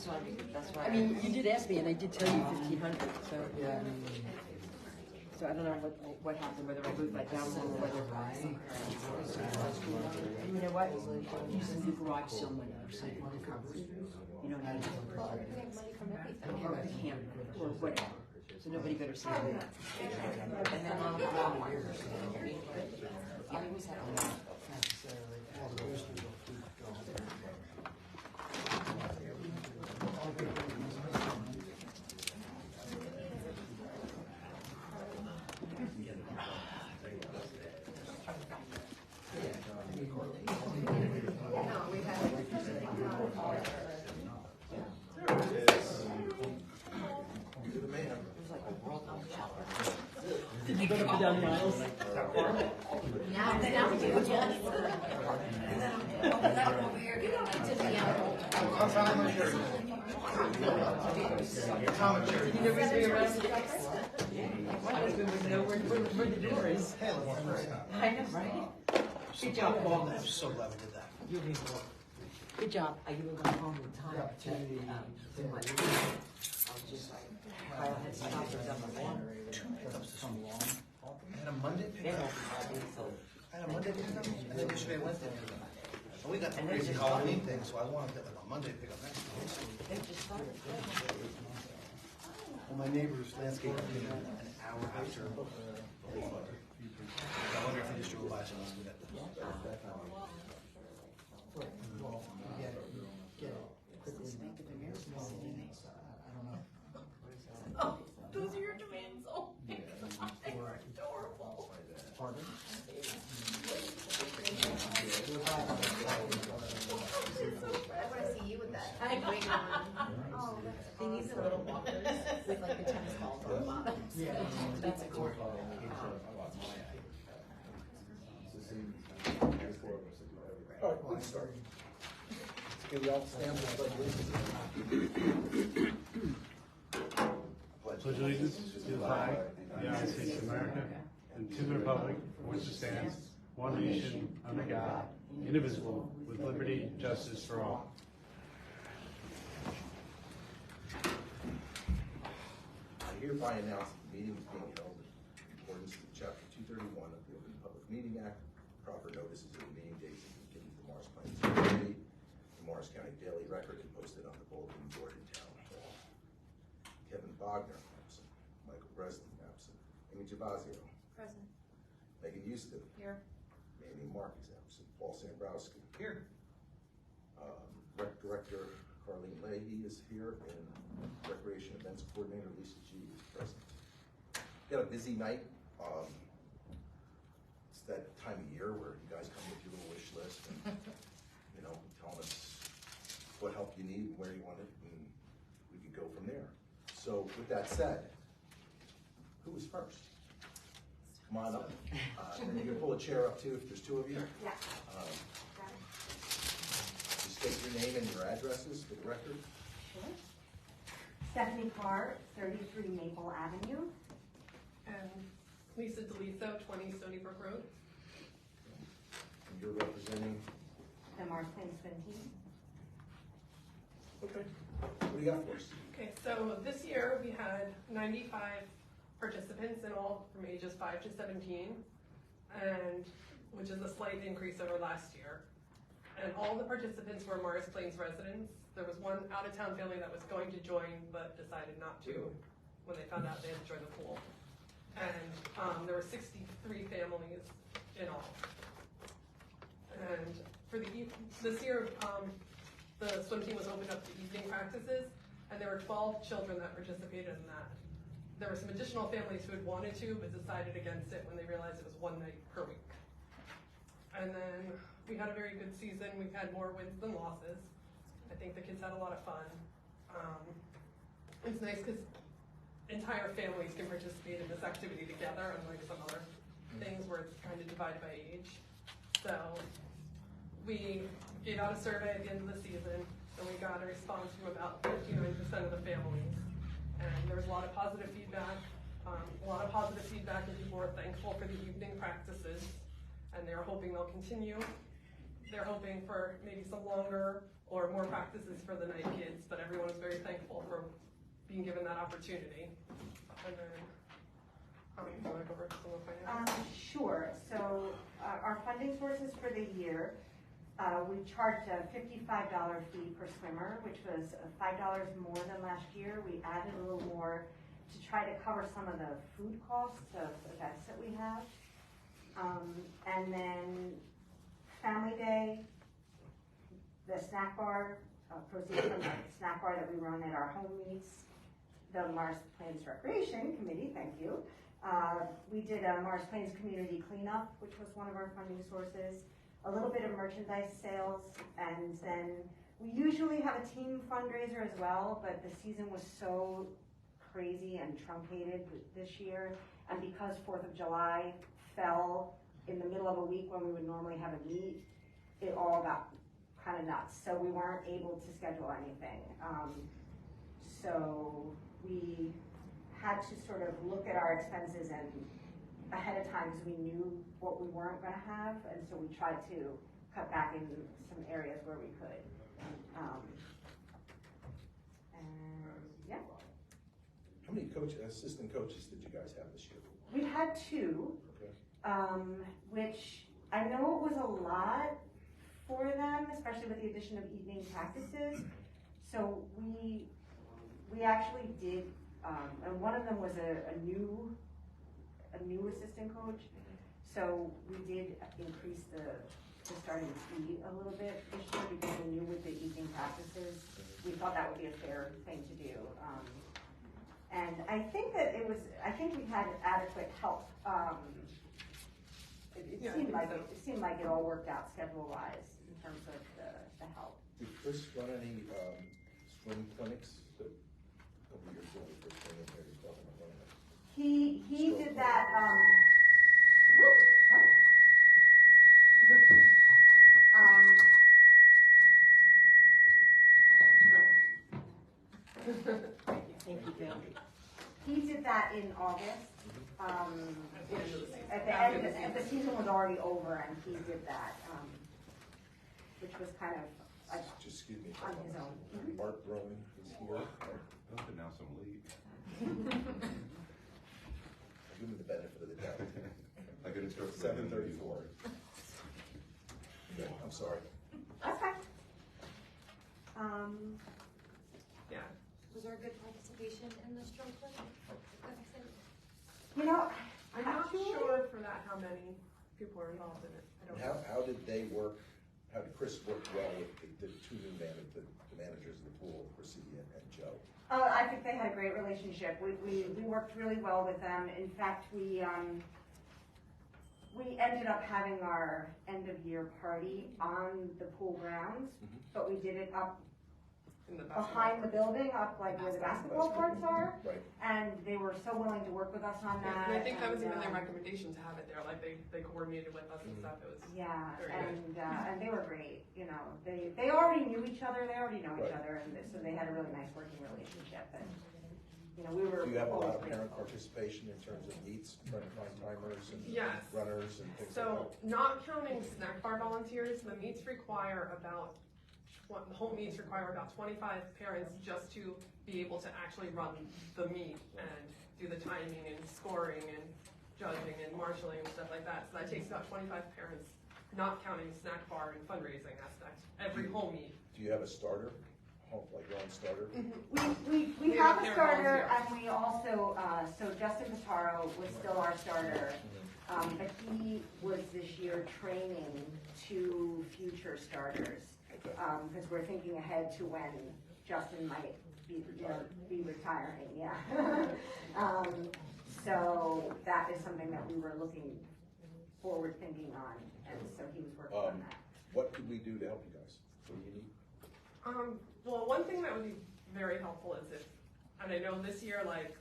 That's why. I mean, you did ask me, and I did tell you 1,500. So Yeah. So I don't know what happened, whether I moved that down or whether. You know what? Using the garage sale money or something to cover it. You know what I mean? Or the camp or whatever. So nobody better say that. And then I always have to. Did you go up and down the aisles? Now we do, yes. Over here, you know, to the Did you never see around? My husband would know where the door is. I know, right? Good job, Paul. I'm so glad we did that. Good job. I even went home in time to my meeting. I was just like, Kyle had stopped and done my lawn. 2 pickups this week. I had a Monday They pickup. don't be so. I had a Monday pickup, and then yesterday Wednesday pickup. And we got the crazy Halloween thing, so I want to get like a Monday pickup next week. They just started. Well, my neighbor's landscaper came in an hour after. I wonder if he just drove by, so let's do that. Oh, those are your twins. Oh, they're adorable. Pardon? I want to see you with that. I know. Oh, They need some little walkers with like the tennis balls on the bottom. Yeah. That's a court. All right, let's start. Okay, we all stand for the pledge. Pledge allegiance to the flag of the United States of America and to the republic for which it stands, one nation, under God, indivisible, with liberty and justice for all. I hereby announce that the meeting is being held in accordance with Chapter 231 of the Open Public Meeting Act. Proper notices of the meeting dates have been given to the Morris Plains Community, the Morris County Daily Record, and posted on the bulletin board in Town Hall. Kevin Bogner, absent. Michael Breslin, absent. Amy Javazio. Present. Megan Houston. Here. Amy Mark is absent. Paul Sambrowski. Here. Rec Director Carlene Leahy is here, and Recreation Events Coordinator Lisa G is present. Got a busy night. It's that time of year where you guys come with your little wish list and, you know, tell us what help you need, where you want it, and we can go from there. So with that said, who is first? Come on up. And you can pull a chair up too if there's two of you. Yeah. Just state your name and your addresses for the record. Sure. Stephanie Carr, 33 Maple Avenue. And Lisa DeLiso, 20 Stony Brook Road. And you're representing? The Morris Plains Swim Team. Okay. What do you got for us? Okay, so this year we had 95 participants in all from ages 5 to 17, and which is a slight increase over last year. And all the participants were Morris Plains residents. There was one out-of-town family that was going to join but decided not to when they found out they had to join the pool. And there were 63 families in all. And for this year, the swim team was opened up to evening practices, and there were 12 children that participated in that. There were some additional families who had wanted to, but decided against it when they realized it was one night per week. And then we had a very good season. We've had more wins than losses. I think the kids had a lot of fun. It's nice because entire families can participate in this activity together, unlike some other things where it's kind of divided by age. So we gave out a survey at the end of the season, and we got a response from about 59% of the families. And there was a lot of positive feedback, and people were thankful for the evening practices, and they're hoping they'll continue. They're hoping for maybe some longer or more practices for the night kids, but everyone was being given that opportunity. And then, do you want to go over some of the finances? Sure, so our funding sources for the year, we charged a $55 fee per swimmer, which was $5 more than last year. We added a little more to try to cover some of the food costs of events that we have. And then Family Day, the snack bar, proceeds from the snack bar that we run at our home meets, the Mars Plains Recreation Committee, thank you. We did a Mars Plains community cleanup, which was one of our funding sources, a little bit of merchandise sales, and then we usually have a team fundraiser as well, but the season was so crazy and truncated this year, and because 4th of July fell in the middle of a week when we would normally have a meet, it all got kind of nuts, so we weren't able to schedule anything. So we had to sort of look at our expenses and ahead of time because we knew what we weren't going to have, and so we tried to cut back in some areas where we could. And yeah. How many assistant coaches did you guys have this year? We had 2, Okay. which I know it was a lot for them, especially with the addition of evening practices. So we actually did, and one of them was a new assistant coach. So we did increase the starting fee a little bit this year because we knew with the evening practices, we thought that would be a fair thing to do. And I think that I think we had adequate help. It seemed like it all worked out schedule-wise in terms of the help. Did Chris run any swim clinics? A couple of years ago, he first came in here, he was talking about running it. He did that. Thank you, Bill. He did that in August. At the end, the season was already over, and he did that, which was kind of Just excuse me. on his own. Mark Rowan is here. Don't announce him leave. I'll give him the benefit of the doubt. I could instruct. 7:34. Okay, I'm sorry. That's fine. Yeah. Was there a good participation in the stroke clinic? You know, I'm not sure for that how many people are involved in it. I don't know. How did they work, how did Chris work well with the 2 new the managers of the pool, Chrissy and Joe? Oh, I think they had a great relationship. We worked really well with them. In fact, we ended up having our end of year party on the pool grounds, but we did it up In the behind the building, up like where the basketball courts are. Right. And they were so willing to work with us on that. And I think that was even their and, recommendation to have it there, like they coordinated with us and stuff, it was. yeah, Very good. and they were great. You know, they already knew each other. They already know each Right. other, and so they had a really nice working relationship. And you know, we were. Do you have a lot always of parent grateful. participation in terms of meets, trying to find timers and Yes. runners and things like So, that? not counting snack bar volunteers, the meets require the whole meets require about 25 parents just to be able to actually run the meet and do the timing and scoring and judging and marshalling and stuff like that. So that takes about 25 parents, not counting snack bar and fundraising aspect, every whole meet. Do you have a starter, like your own starter? We have a starter, and we also, so Justin Pitaro was still our starter, but he was this year training 2 future starters. Because we're thinking ahead to when Justin might be retiring, yeah. So that is something that we were looking forward thinking on, and so he was working on that. What could we do to help you guys? What do you need? Well, one thing that would be very helpful is and I know this year, like,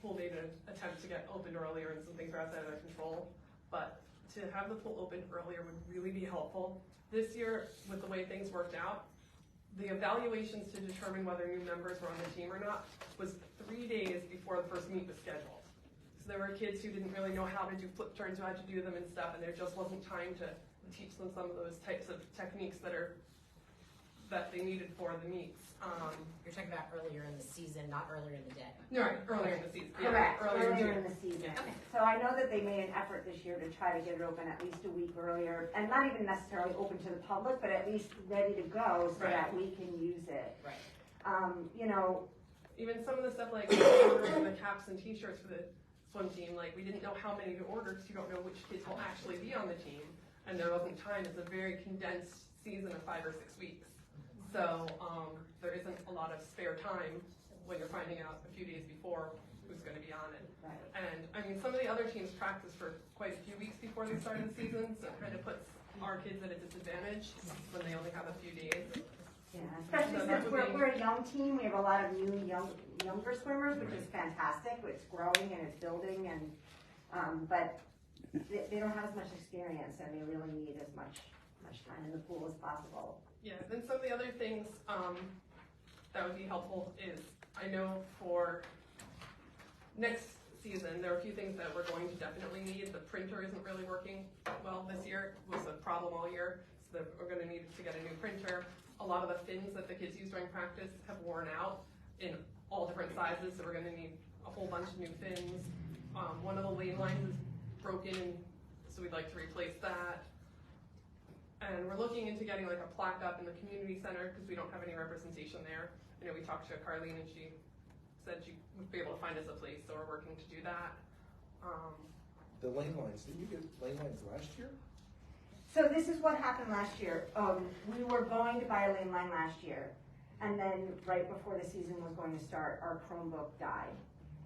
pool made an attempt to get open earlier and some things are outside of their control, but to have the pool open earlier would really be helpful. This year, with the way things worked out, the evaluations to determine whether new members were on the team or not was 3 days before the first meet was scheduled. So there were kids who didn't really know how to do flip turns, how to do them and stuff, and there just wasn't time to teach them some of those types of techniques that are that they needed for the meets. You're talking about earlier in the season, not earlier in the day. Right, earlier in the season. Yeah, Correct, earlier earlier in in the season. So I know that they made an effort this year to try to get it open at least a week earlier, and not even necessarily open to the public, but at least ready to go so Right. that we can use it. Right. You know, Even some of the stuff like ordering the caps and t-shirts for the swim team, like we didn't know how many to order because you don't know which kids will actually be on the team. And there wasn't time. It's a very condensed season of 5 or 6 weeks. So there isn't a lot of spare time when you're finding out a few days before who's going to be on it. Right. And I mean, some of the other teams practice for quite a few weeks before they start the season, so it kind of puts our kids at a disadvantage when they only have a few days. yeah, especially So that since would be- we're a young team, we have a lot of new, younger swimmers, which is fantastic. It's growing and it's building, and but they don't have as much experience, and they really need as much time in the pool as possible. Yeah, then some of the other things that would be helpful is, I know for next season, there are a few things that we're going to definitely need. The printer isn't really working well this year. It was a problem all year, so that we're gonna need to get a new printer. A lot of the fins that the kids use during practice have worn out in all different sizes, so we're gonna need a whole bunch of new fins. One of the lane lines is broken, so we'd like to replace that. And we're looking into getting like a plaque up in the community center because we don't have any representation there. I know we talked to Carlene and she said she would be able to find us a place, so we're working to do that. The lane lines, didn't you get lane lines last year? So this is what happened last year. We were going to buy a lane line last year, and then right before the season was going to start, our Chromebook died.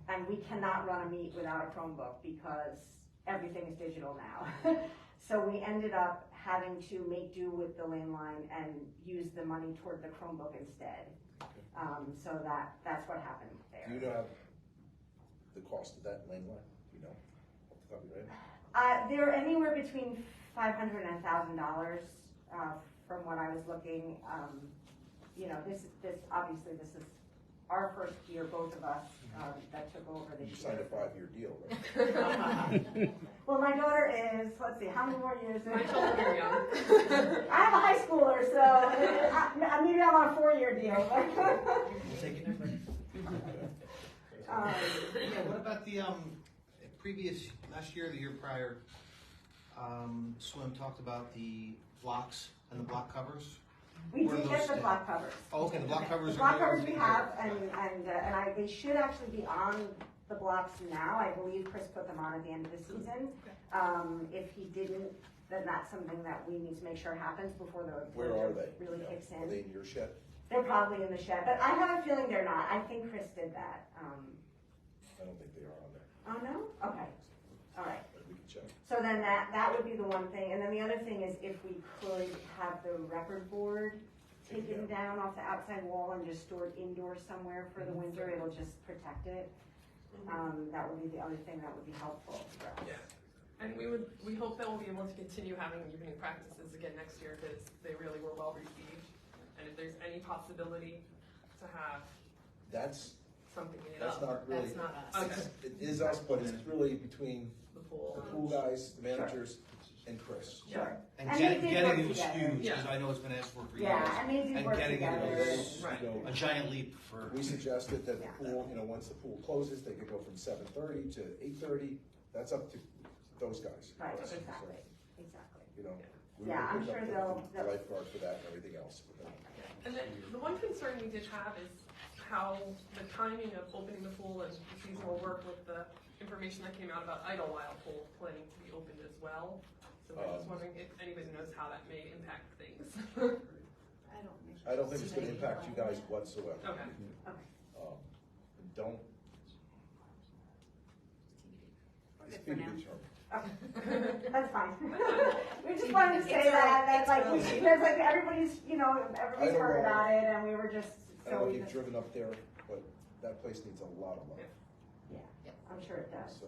And we cannot run a meet without a Chromebook because everything is digital now. So we ended up having to make do with the lane line and use the money toward the Chromebook instead. So that's what happened there. Do you know the cost of that lane line? Do you know off the top of your head? They're anywhere between $500 and $1,000 from what I was looking. You know, this obviously this is our first year, both of us, that took over this You year. signed a 5-year deal, right? Well, my daughter is, let's see, how many more years? My children are young. I have a high schooler, so maybe I'm on a 4-year deal. We'll take it. Yeah, what about the previous, last year, the year prior, swim talked about the blocks and the block covers? We Where did those get the stand? block covers. Oh, okay, the block covers The are block there. covers we have, and they should actually be on the blocks now. I believe Chris put them on at the end of the season. If he didn't, then that's something that we need to make sure happens before the Where are they? really You know, kicks Are in. they in your shed? They're probably in the shed, but I have a feeling they're not. I think Chris did that. I don't think they are on there, Oh, no? Okay. All right. but we can check. So then that would be the one thing. And then the other thing is if we could have the record board taken down off the outside wall and just stored indoors somewhere for the winter, it'll just protect it. That would be the other thing that would be helpful for us. Yeah. And we hope that we'll be able to continue having evening practices again next year because they really were well received. And if there's any possibility to have That's something made That's up. not really. That's not us. Okay. It is us, but it's really between The pool. the pool guys, the managers, and Chris. Sure. And they did getting work it was together. huge, Yeah. because I know it's been asked for years. Yeah, and they did And work getting it together. was, Right. You know, a giant leap for. we suggested that the Yeah. pool, you know, once the pool closes, they could go from 7:30 to 8:30. That's up to those guys. Right, So, exactly. You know. we Yeah, would I'm pick up sure the they'll- lifeguard for that and everything else. And then the one concern we did have is how the timing of opening the pool and the seasonal work with the information that came out about Idlewild Pool planning to be opened as well. So we're just wondering if anybody knows how that may impact things. I don't think it's gonna impact you guys whatsoever. Okay. Don't. It's Good for been now. determined. Okay. That's fine. We just wanted to say that like, because like everybody's I don't heard know. about it, and we were just, I so don't know we if you've just, driven up there, but that place needs a lot of love. yeah, I'm sure it does. So,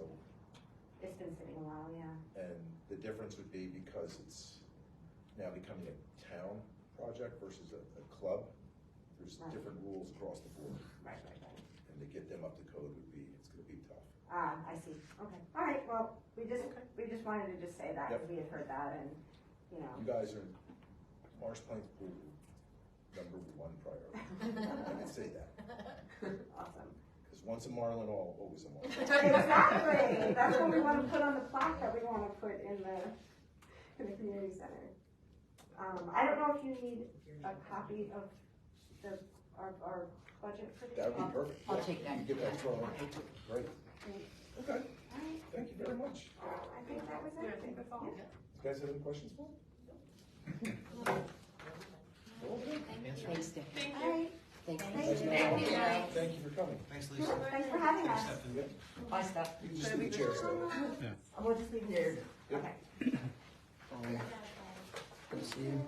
It's been sitting a while, yeah. and the difference would be because it's now becoming a town project versus a club, there's Right. different rules across the board. Right. And to get them up to code it's gonna be tough. I see. Okay. All right. Well, we just wanted to just say that because we had heard that, and You guys are, Marsh Plains Pool number one priority. I can say that. Awesome. Because once a Marlin, always a Marlin. Exactly. That's what we want to put on the plaque that we want to put in the community center. I don't know if you need a copy of our budget for the year. That would be perfect. I'll Yeah, take that. You get that from, great. Okay, Alright, thank you very much. I think that was Yeah, I it. think that's all. You guys have any questions for me? Thanks, Dick. Thank you. Alright, Thanks. Thank you. Thank you for coming. Thanks, Lisa. thanks for having us. Yep. Bye, Steph. You can just leave the chairs there. We'll just leave this. Yep. Okay. Good to see you.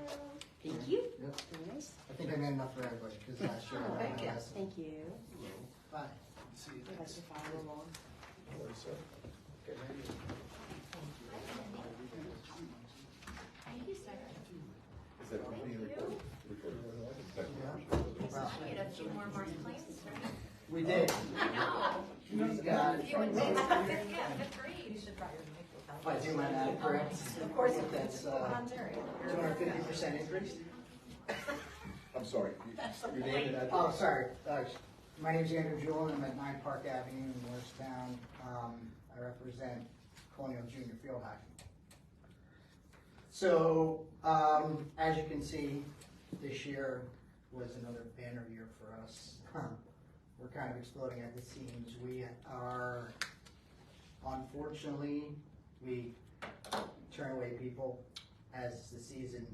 Thank you. Yep. Very nice. I think I made enough for everybody, because last year I Thank ran you. last. Thank you. Bye. See you. That's your follow along. No worries, sir. Get ready. Thank you, sir. Is that being recorded? Wow. We had a few more marshmallows, right? We did. I know. He's got You would think, fifth grade. You should try your If I do my math correct, Of course. that's 250% increase. I'm sorry, your name and address? Oh, sorry. My name is Andrew Jewell, and I'm at 9 Park Avenue in Morristown. I represent Colonial Junior Field Hockey. So, as you can see, this year was another banner year for us. We're kind of exploding at the seams. We are, unfortunately, we turn away people as the season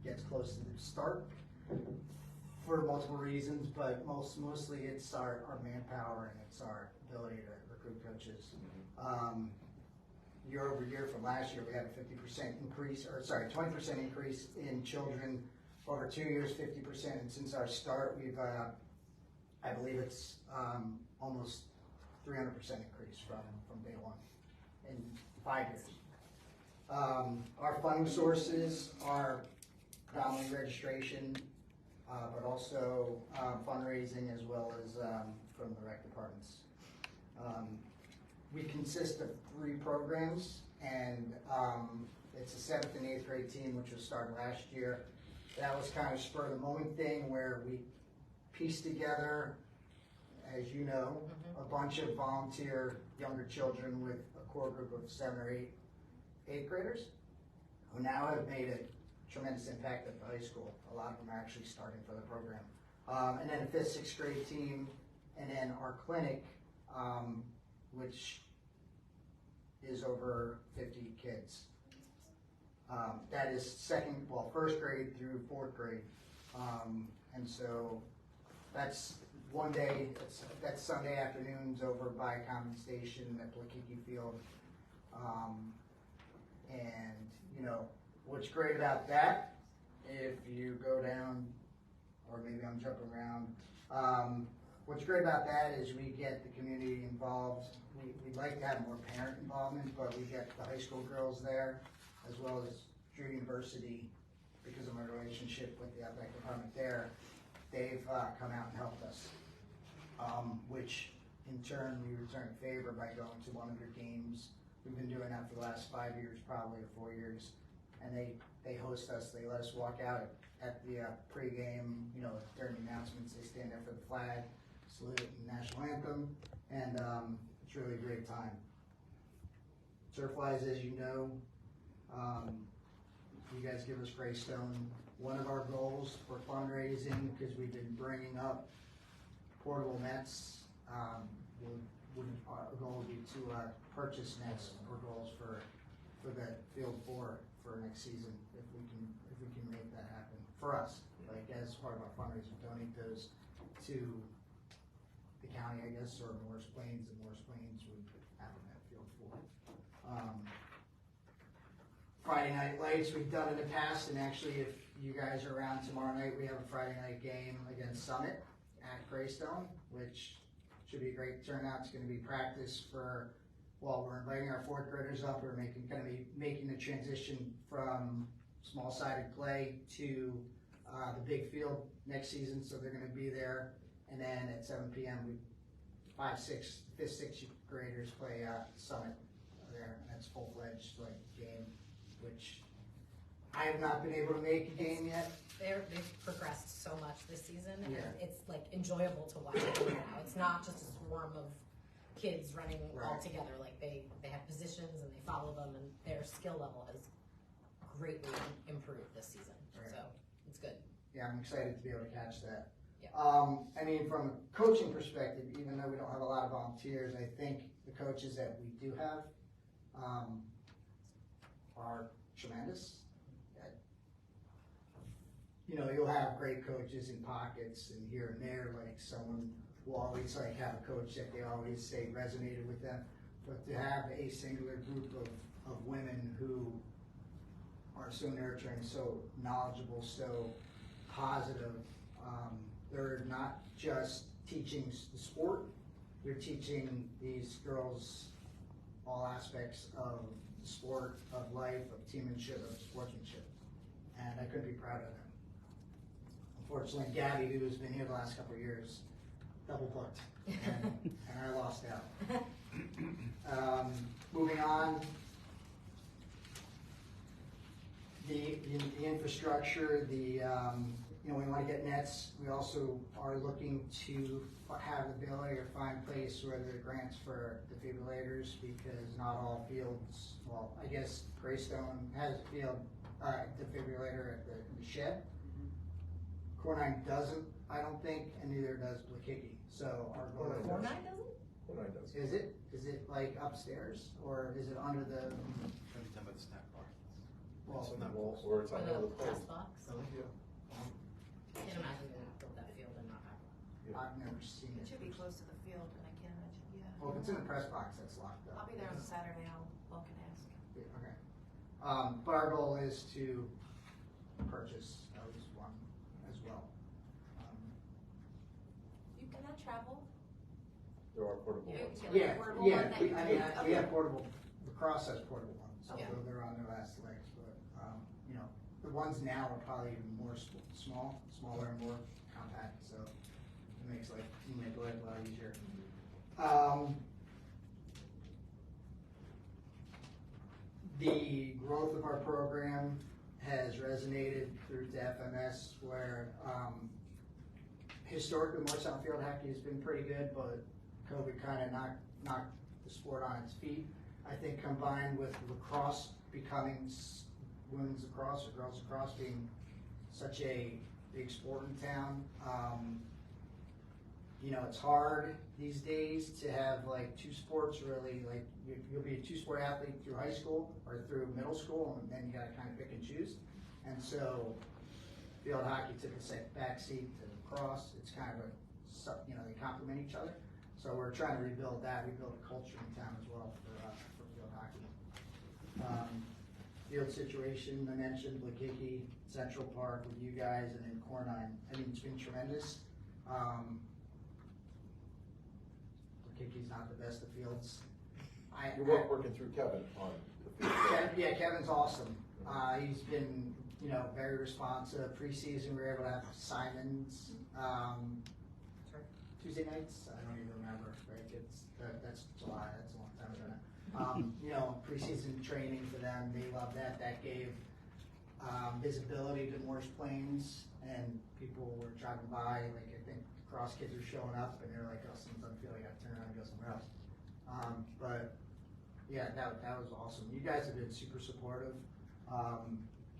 gets close to the start for multiple reasons, but mostly it's our manpower and it's our ability to recruit coaches. Year over year from last year, we had a 50% increase, or sorry, 20% increase in children. Over 2 years, 50%, and since our start, we've, I believe it's almost 300% increase from day one in 5 years. Our funding sources are predominantly registration, but also fundraising as well as from the rec departments. We consist of 3 programs, and it's a 7th and 8th grade team, which was started last year. That was kind of spur of the moment thing where we pieced together, as you know, a bunch of volunteer younger children with a core group of 7 or 8th graders who now have made a tremendous impact at the high school. A lot of them are actually starting for the program. And then a 5th, 6th grade team, and then our clinic, which is over 50 kids. That is first grade through 4th grade. And so that's one day, that's Sunday afternoons over by Common Station at Blakiki Field. And, you know, what's great about that, if you go down, or maybe I'm jumping around, what's great about that is we get the community involved. We'd like to have more parent involvement, but we get the high school girls there, as well as Drew University, because of my relationship with the athletic department there. They've come out and helped us, which in turn we return a favor by going to one of their games. We've been doing that for the last 5 years, probably, or 4 years, and they host us. They let us walk out at the pregame, you know, during the announcements. They stand there for the flag, salute the national anthem, and it's really a great time. Surflies, as you know, you guys give us Greystone. One of our goals for fundraising, because we've been bringing up portable nets, our goal would be to purchase nets or goals for the field for next season, if we can make that happen for us. Like as part of our fundraising, donate those to the county, I guess, or Morris Plains, and Morris Plains would have that field for. Friday night lights, we've done in the past, and actually if you guys are around tomorrow night, we have a Friday night game against Summit at Greystone, which should be a great turnout. It's going to be practice for, well, we're inviting our 4th graders up. We're going to be making the transition from small-sided play to the big field next season, so they're going to be there. And then at 7 p.m., 5th, 6th graders play Summit there, and that's full-fledged like game, which I have not been able to make a game yet. They've progressed so much this season, and Yeah. it's like enjoyable to watch it now. It's not just a swarm of kids running all Right. together. Like they have positions and they follow them, and their skill level has greatly improved this season. Right. So it's good. Yeah, I'm excited to be able to catch that. Yeah. I mean, from a coaching perspective, even though we don't have a lot of volunteers, I think the coaches that we do have are tremendous. You know, you'll have great coaches in pockets and here and there, like someone will always like have a coach that they always say resonated with them. But to have a singular group of women who are so nurturing, so knowledgeable, so positive, they're not just teaching the sport, they're teaching these girls all aspects of the sport, of life, of teammanship, of sportsmanship. And I couldn't be prouder of them. Unfortunately, Gabby, who's been here the last couple of years, double booked, and I lost out. Moving on, the infrastructure, you know, we want to get nets. We also are looking to have the ability or find a place where there are grants for defibrillators, because not all fields, well, I guess Greystone has a field defibrillator at the shed. Cornine doesn't, I don't think, and neither does Blakicki. So our goal is. Fortnite doesn't? Cornine does. Is it like upstairs, or is it under the? Every time at the snack bar. Well, It's on that Well, wall. or it's Or on the the press plate. box? Yeah. Can't imagine they would build that field and not have one. I've never seen It it. should be close to the field, and I can't imagine, yeah. Well, if it's in the press box, that's locked up. I'll be there on Saturday, I'll look and ask. Yeah, okay. But our goal is to purchase at least one as well. You cannot travel? There are portable You ones. can get Yeah, a portable yeah, one that you we can- have portable, Lacrosse has portable ones, Okay. although they're on their last legs, but, you know, the ones now are probably even more smaller and more compact, so it makes life a lot easier. The growth of our program has resonated through to FMS, where, historically, Morristown field hockey has been pretty good, but COVID kind of knocked the sport on its feet. I think combined with lacrosse becoming women's lacrosse or girls lacrosse being such a big sport in town, you know, it's hard these days to have like two sports really, like you'll be a two-sport athlete through high school or through middle school, and then you gotta kind of pick and choose. And so field hockey took a back seat to lacrosse. It's kind of you know, they complement each other. So we're trying to rebuild that, rebuild a culture in town as well for field hockey. Field situation, I mentioned Blakicki, Central Park with you guys, and then Cornine. I mean, it's been tremendous. Blakicki's not the best of fields. You're working through Kevin on the field. Yeah, Kevin's awesome. He's been, you know, very responsive. Preseason, we were able to have Simons, Tuesday nights. I don't even remember. Right? That's July. That's a long time ago now. You know, preseason training for them. They love that. That gave visibility to Morris Plains, and people were driving by. Like I think cross kids were showing up, and they're like, "Oh, someone's on the field. I got to turn around and go somewhere else." But yeah, that was awesome. You guys have been super supportive.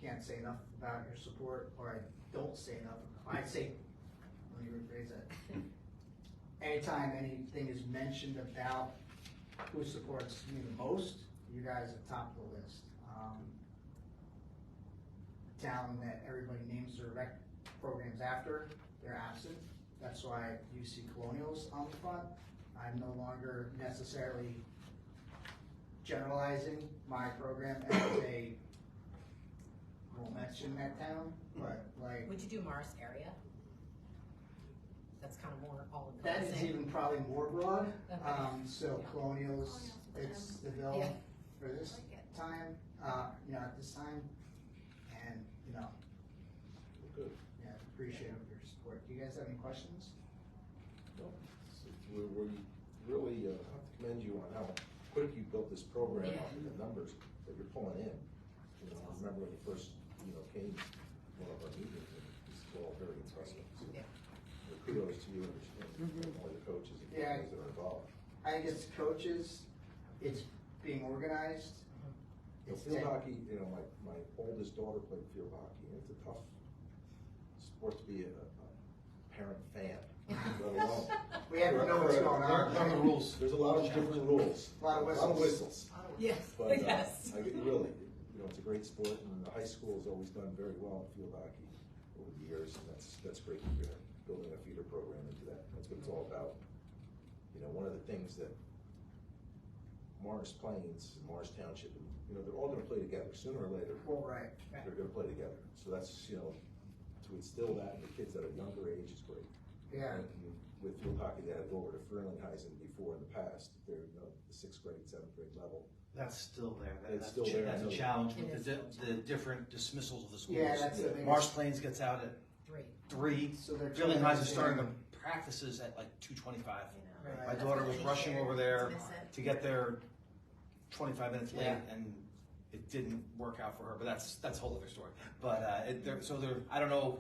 Can't say enough about your support, or I don't say enough. I'd say, let me rephrase that. Anytime anything is mentioned about who supports me the most, you guys are top of the list. The town that everybody names their rec programs after, they're absent. That's why you see Colonials on the front. I'm no longer necessarily generalizing my program as I won't mention that town, but like. Would you do Morris area? That's kind of more all That is encompassing. even probably more broad. Okay. So Colonials, it's the bill Yeah. for this time, you know, at this time. And, you know, Good. yeah, appreciate your support. Do you guys have any questions? No, we really have to commend you on how quick you built this program up and the numbers that you're pulling in. You know, I remember when you first came to one of our meetings, and this is all very impressive. So, Yeah. kudos to you and all the coaches and Yeah. those that are involved. I think it's coaches, it's being organized. Field hockey, my oldest daughter played field hockey, and it's a tough sport to be a parent fan, let alone. We have to know what's going on. Learn the rules. There's a lot of different rules. A lot of whistles. Yes, But, yes. really, it's a great sport, and the high school has always done very well in field hockey over the years, and that's great that you're building a feeder program into that. That's what it's all about. One of the things that Morris Plains and Morris Township, they're all gonna play together, sooner or later. Well, right. They're gonna play together, so that's, to instill that in the kids at a younger age is great. Yeah. And with field hockey, they had to go over to Frelinghuysen before in the past, they're, the 6th grade, 7th grade level. That's still there. It's still there, That's I a know. challenge with the different dismissals of the schools. Yeah, that's the biggest. Marsh Plains gets out at 3. 3. So they're Frelinghuysen's starting the practices at like 2:25. Right. My daughter was rushing over there Miss it. to get there 25 minutes late, Yeah. and it didn't work out for her. But that's a whole other story. But I don't know,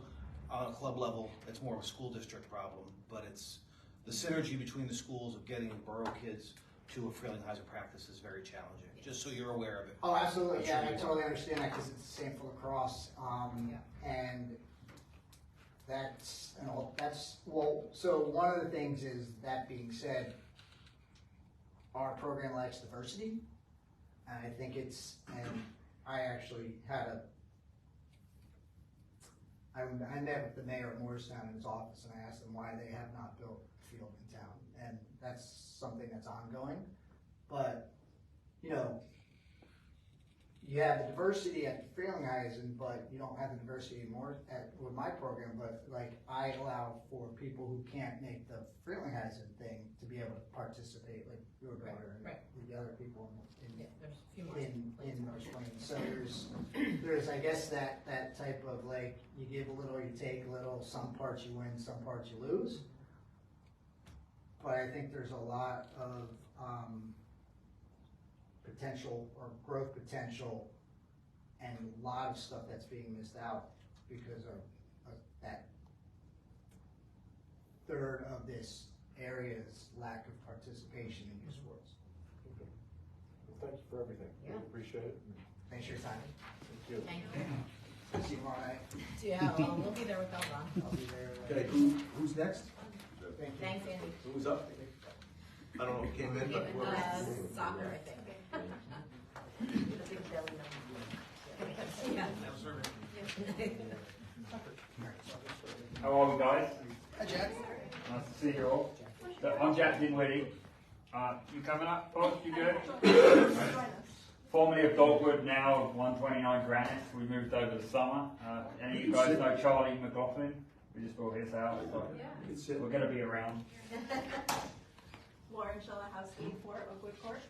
on a club level, it's more of a school district problem. But it's the synergy between the schools of getting borough kids to a Frelinghuysen practice is very challenging. Just so you're aware of it. Oh, absolutely, I'm yeah, sure I you totally understand that, because it's the same for lacrosse, and so one of the things is, that being said, our program lacks diversity, and I think and I actually I met with the mayor of Morristown in his office, and I asked him why they have not built a field in town, and that's something that's ongoing, but you have the diversity at Frelinghuysen, but you don't have the diversity more with my program. But like, I allow for people who can't make the Frelinghuysen thing to be able to participate, like your daughter and the other people Yeah, there's a few more. in North Plains. So there's I guess that type of, like, you give a little, you take a little. Some parts you win, some parts you lose. But I think there's a lot of potential or growth potential, and a lot of stuff that's being missed out because of that third of this area's lack of participation in youth sports. Okay. Well, thank you for everything. Yeah. We appreciate it. Thanks for your time. Thank you. Thank you. See you tomorrow night. Yeah, well, we'll be there with Eldon. I'll be there. Okay, who's next? Thank you. Thanks, Andy. Who's up? I don't know who came in, but Soccer, I think. Yeah. How are we, guys? Hi, Jack. Nice to see you all. So, I'm Jack Dinwiddie. You coming up, folks? You good? Formerly of Dogwood, now of 129 Granite. We moved over the summer. Any of you guys know Charlie McLaughlin? We just brought his house. So we're going to be around. Lauren Shelahowski for Oakwood Court.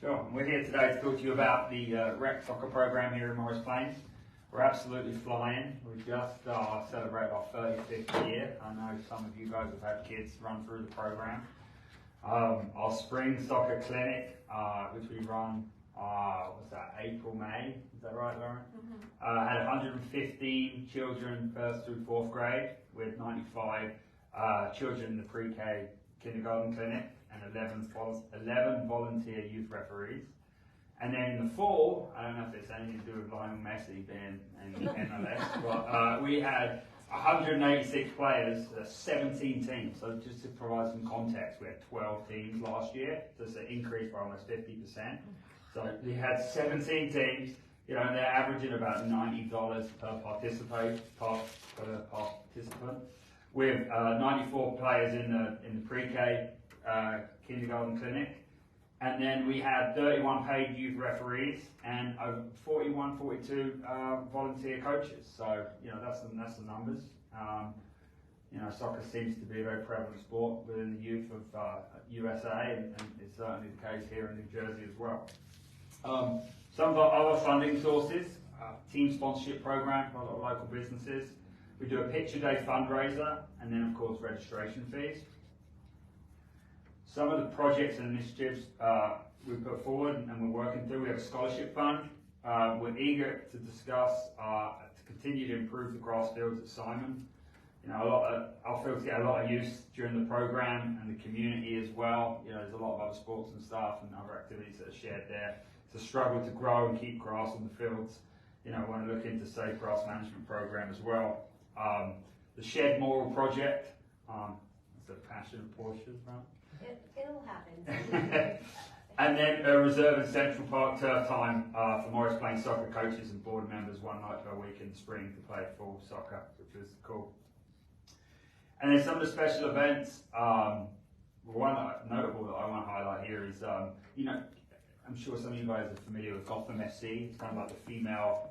Sure. And we're here today to talk to you about the rec soccer program here in Morris Plains. We're absolutely flying. We just celebrated our 35th year. I know some of you guys have had kids run through the program. Our spring soccer clinic, which we run, what's that, April, May? Is that right, Lauren? Mm-hmm. Had 115 children 1st through 4th grade, with 95 children in the pre-K kindergarten clinic, and 11 volunteer youth referees. And then in the fall, I don't know if it's anything to do with Lionel Messi being in the MLS, but we had 186 players, 17 teams. So just to provide some context, we had 12 teams last year, so it's an increase by almost 50%. So we had 17 teams, and they're averaging about $90 per participant, with 94 players in the pre-K kindergarten clinic. And then we had 31 paid youth referees and 42 volunteer coaches. So, that's the numbers. Soccer seems to be a very prevalent sport within the youth of USA, and it's certainly the case here in New Jersey as well. Some of our other funding sources, team sponsorship program for a lot of local businesses. We do a picture day fundraiser, and then of course registration fees. Some of the projects and initiatives we put forward and we're working through, we have a scholarship fund we're eager to discuss to continue to improve the grass fields at Simon. You know, our fields get a lot of use during the program and the community as well. You know, there's a lot of other sports and stuff and other activities that are shared there. It's a struggle to grow and keep grass on the fields. You know, want to look into safe grass management program as well. The Shed Moral Project, it's a passion of Porsche's, right? It'll happen. And then a reserve in Central Park turf time for Morris Plains soccer coaches and board members 1 night per week in the spring to play full soccer, which was cool. And then some of the special events, one notable that I want to highlight here is, you know, I'm sure some of you guys are familiar with Gotham SC. It's kind of like the female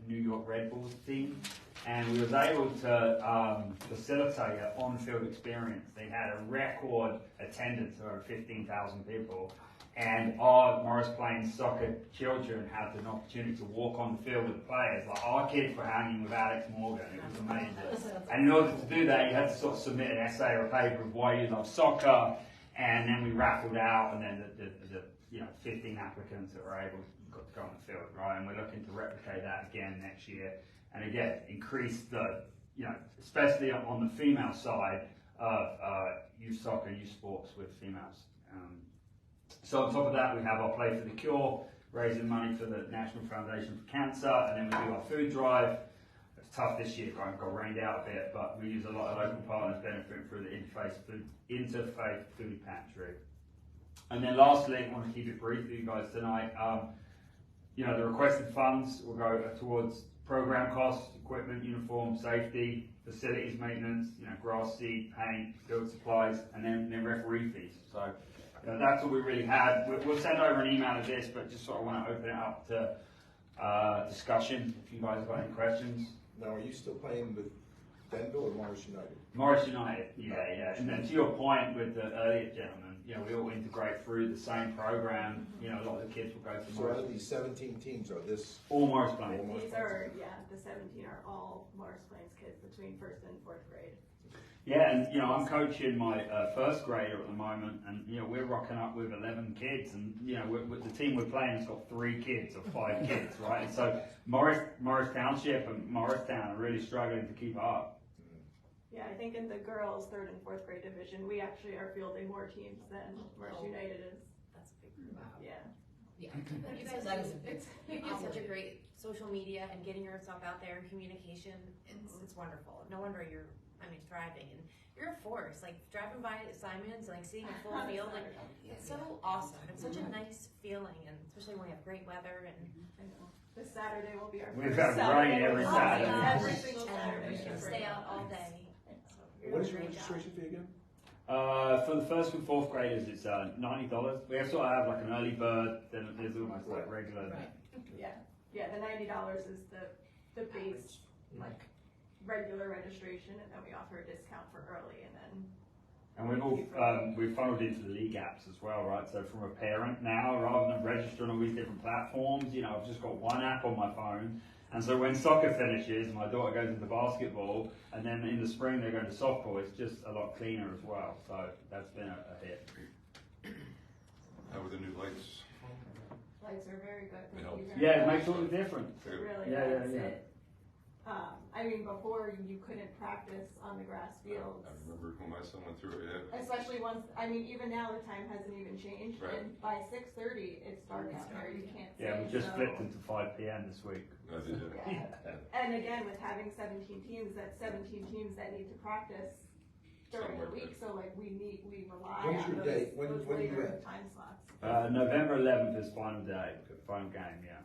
New York Red Bulls team. And we was able to facilitate an on-field experience. They had a record attendance of over 15,000 people. And our Morris Plains soccer children had an opportunity to walk on the field with the players. Like our kids were hanging with Alex Morgan. It was amazing. And in order to do that, you had to sort of submit an essay or a paper of why you love soccer. And then we raffled out, and then the 15 applicants that were able to go on the field, right? And we're looking to replicate that again next year. And again, increase the, especially on the female side of youth soccer, youth sports with females. So on top of that, we have our Play for the Cure, raising money for the National Foundation for Cancer, and then we do our food drive. It's tough this year, got rained out a bit, but we use a lot of local partners benefiting through the Interfaith Food Pantry. And then lastly, I want to keep it brief for you guys tonight. The requested funds will go towards program costs, equipment, uniform, safety, facilities maintenance, grass seed, paint, field supplies, and then referee fees. So that's what we really had. We'll send over an email of this, but just sort of want to open it up to discussion if you guys have got any questions. Now, are you still playing with Denville or Morris United? Morris United, yeah. And then to your point with the earlier gentleman, we all integrate through the same program. A lot of the kids will go to Morris. So out of these 17 teams, are this all Morris Plains? These are, the 17 are all Morris Plains kids between 1st and 4th grade. Yeah, and I'm coaching my first grader at the moment, and we're rocking up with 11 kids, and with the team we're playing has got 3 kids or 5 kids, right? And so Morris Township and Morristown are really struggling to keep up. Yeah, I think in the girls' 3rd and 4th grade division, we actually are fielding more teams than Morris United is. That's a big group. Wow. Yeah. You guys have such a great social media and getting yourself out there and communication. It's wonderful. No wonder you're thriving, and you're a force. Like driving by Simon's, like seeing a full field, like it's so awesome. It's such a nice feeling, and especially when we have great weather. And this Saturday will be our We've first got rain every Saturday. Every single Saturday. We can stay out all day. What is your registration fee again? For the 1st and 4th graders, it's $90. We have sort of have like an early bird, then there's almost like regular. Right. Yeah. The $90 is the base, like regular registration, and then we offer a discount for early, and then. And we've all we've funneled into the league apps as well, right? So from a parent now, rather than registering on all these different platforms, I've just got one app on my phone. And so when soccer finishes, my daughter goes into basketball, and then in the spring they're going to softball. It's just a lot cleaner as well. So that's been a hit. How were the new lights? Lights are very good. It helps. Yeah, it makes all the difference. It really Yeah. does. Before you couldn't practice on the grass fields. I remember when my son went through it, yeah. Especially once, even now the time hasn't even changed, Right. and by 6:30 it's dark out there. You can't see. Yeah, we just so- flipped into 5 p.m. this week. I did, yeah. Yeah. And again, with having 17 teams, that's 17 teams that need to practice during the week. So we rely When's on your those, date? When do you later end? time slots. November 11th is final day, final game, yeah.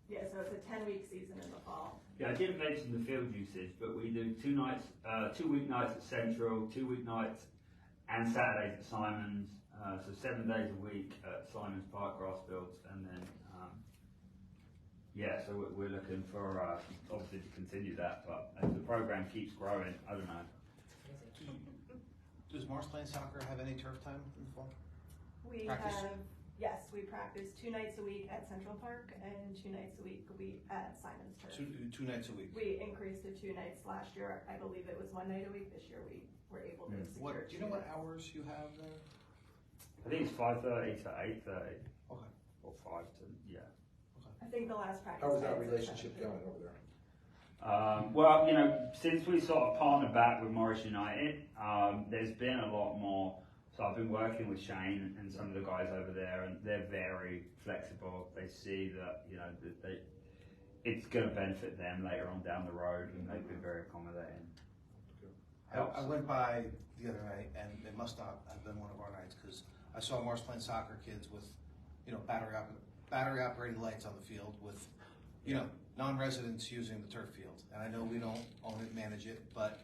Yeah, so it's a 10-week season in the fall. Yeah, I didn't mention the field usage, but we do 2 weeknights at Central, 2 weeknights and Saturdays at Simon's, so 7 days a week at Simon's Park grass fields, and then so we're looking for obviously to continue that, but as the program keeps growing, I don't know. Does Morris Plains Soccer have any turf time in the fall? We Practice? Yes, we practice 2 nights a week at Central Park and 2 nights a week at Simon's Turf. Two nights a week. We increased to 2 nights last year. I believe it was 1 night a week. This year we were able to secure. Do you know what hours you have there? I think it's 5:30 to 8:30. Okay. or 5 to, yeah. I think the last practice. How is that ends at relationship 7:30. going over there? Well, you know, since we sort of partnered back with Morris United, there's been a lot more. So I've been working with Shane and some of the guys over there, and they're very flexible. They see that, you know, that it's going to benefit them later on down the road, and they've been very accommodating. I went by the other night, and it must not have been one of our nights, because I saw Morris playing soccer kids with, you know, battery operated lights on the field with, you know, non-residents using the turf field. And I know we don't own it, manage it, but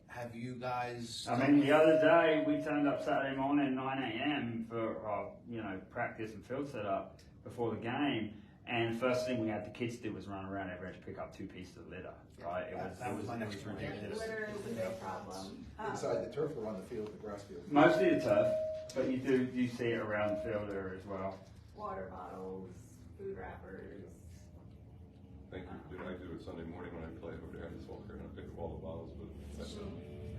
have you guys? I mean, the other day we turned up Saturday morning 9 a.m. for you know, practice and field setup before the game, and first thing we had the kids do was run around everywhere to pick up 2 pieces of litter. Right? That was my next one. ridiculous. Litter is a big problem. Inside the turf or on the field, the grass field? Mostly the turf, but you see it around the field there as well. Water bottles, food wrappers. Thank you. I do it Sunday morning when I play over there in the soccer, and I pick up all the bottles, but that's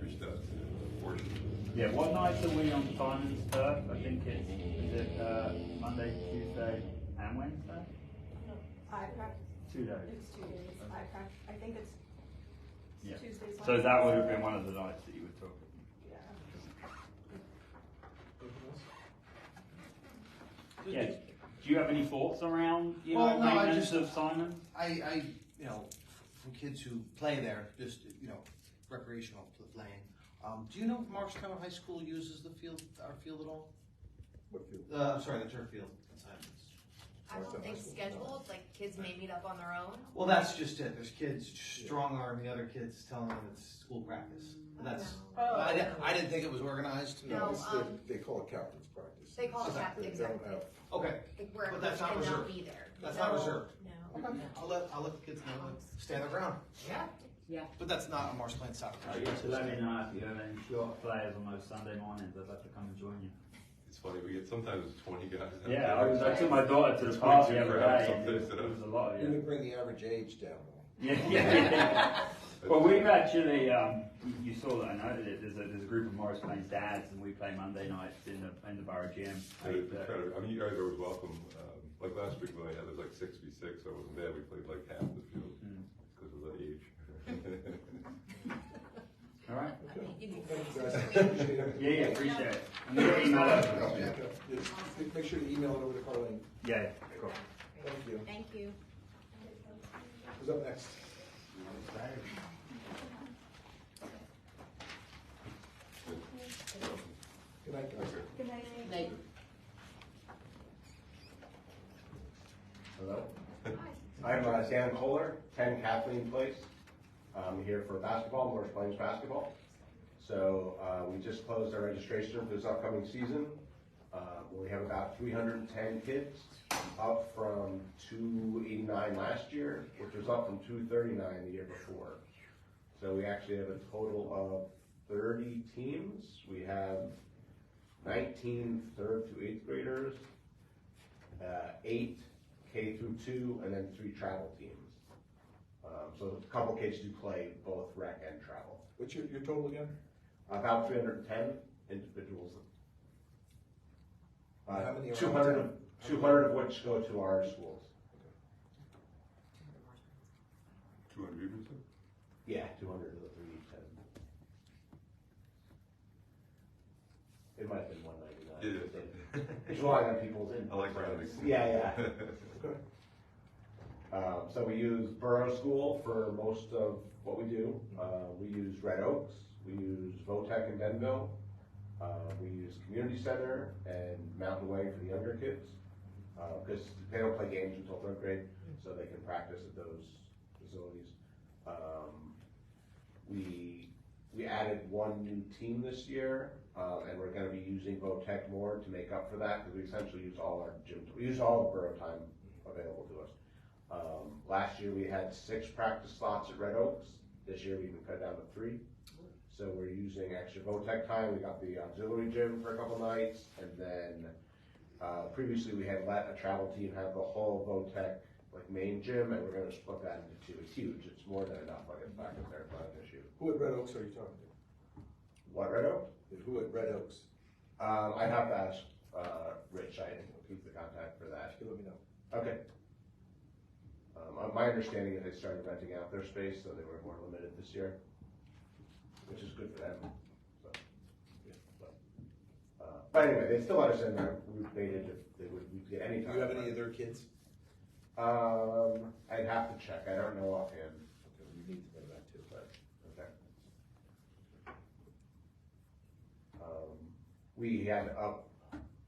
reached out to the portion. Yeah, what nights are we on Simon's turf? I think is it Monday, Tuesday, and Wednesday? I practice. 2 days. It's 2 days. I practice. I think it's Yeah. Tuesdays. So that would have been one of the nights that you would talk. Yeah. Yeah. Do you have any thoughts around, you Well, know, no, I maintenance just- of Simon? I, you know, from kids who play there, just, you know, recreational playing. Do you know if Marshtown High School uses the field, our field at all? What field? I'm sorry, the turf field. I don't think scheduled, like kids may meet up on their own. Well, that's just it. There's kids strong arming other kids, telling them it's school practice. And that's. I didn't think it was organized. No, They call it captain's practice. They call it They captain, don't exactly. have- Okay. Where But that's coach not cannot reserved. be there. That's No, not reserved. No. Okay. I'll let the kids know to stand their ground. Yeah. Yeah. But that's not a Marsh playing soccer. So let me know if you have any short players on those Sunday mornings. I'd like to come and join you. It's funny, we get sometimes 20 guys. out Yeah, there. I took my daughter to the It's party the 22 other crowd day, and someplace, there was a lot of You you. would bring the average age down. Yeah. Well, we've actually, you saw that I noted it. There's a group of Morris Plains dads, and we play Monday nights in the borough gym. I mean, you guys are always welcome. Like last week when I had, it was like 6v6, so it wasn't bad. We played like half the field because of the age. All right. Thank you guys. Appreciate it. Yeah, appreciate it. And your email address. Make sure to email it over to Carlene. Yeah, cool. Thank you. Thank you. Who's up next? Good night, guys. Good night. Night. Hello. I'm Dan Kohler, 10 Kathleen Place. I'm here for basketball, Morris Plains basketball. So we just closed our registration for this upcoming season. We have about 310 kids, up from 289 last year, which was up from 239 the year before. So we actually have a total of 30 teams. We have 19 3rd to 8th graders, 8 K through 2, and then 3 travel teams. So a couple kids do play both rec and travel. What's your total again? About 310 individuals. How many are 200 of which go to our schools. 200 people? Yeah, 200 of the 310. It might have been 199. Yeah. It's relying on people's in. I like rounding. Yeah. So we use Borough School for most of what we do. We use Red Oaks, we use Votech in Denville, we use Community Center and Mountain Way for the younger kids, because they don't play games until 3rd grade, so they can practice at those facilities. We added one new team this year, and we're going to be using Votech more to make up for that, because we essentially use all our gym, we use all the Borough time available to us. Last year we had 6 practice slots at Red Oaks. This year we can cut down to 3. So we're using extra Votech time. We got the auxiliary gym for a couple nights, and then previously we had let a travel team have the whole Votech like main gym, and we're going to split that into 2. It's huge. It's more than enough. I get back up there, not an issue. Who at Red Oaks are you talking to? What, Red Oaks? Who at Red Oaks? I'd have to ask Rich. keep the contact for that. You can let me know. Okay. My understanding is they started renting out their space, so they were more limited this year, which is good for them. So, yeah, but anyway, they still let us in there. We waited if they would get any time. Do you have any of their kids? I'd have to check. I don't know offhand. Okay, we need to know that too. But, okay. We had up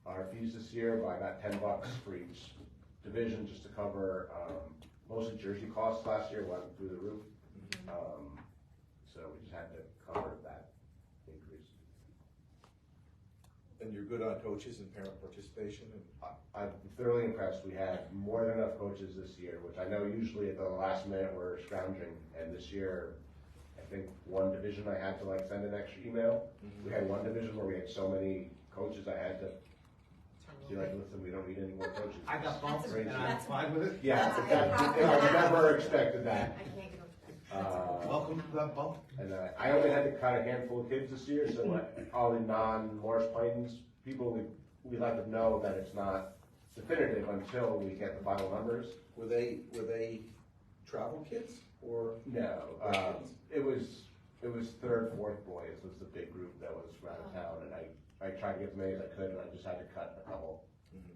our fees this year by about $10 for each division, just to cover, most of jersey costs last year went through the roof. So we just had to cover that increase. And you're good on coaches and parent participation? I'm thoroughly impressed. We had more than enough coaches this year, which I know usually at the last minute we're scrounging, and this year, I think one division I had to like send an extra email. We had one division where we had so many coaches I had to be like, listen, we don't need any more coaches. I got bumped and I'm fine with it. Yeah, I never expected that. I can't get Welcome to that bump. And I only had to cut a handful of kids this year, so all the non-Morris Plains people, we let them know that it's not definitive until we get the final numbers. Were they travel kids or? No, it was third, fourth boys was the big group that was out of town, and I tried to get as many as I could, and I just had to cut a couple.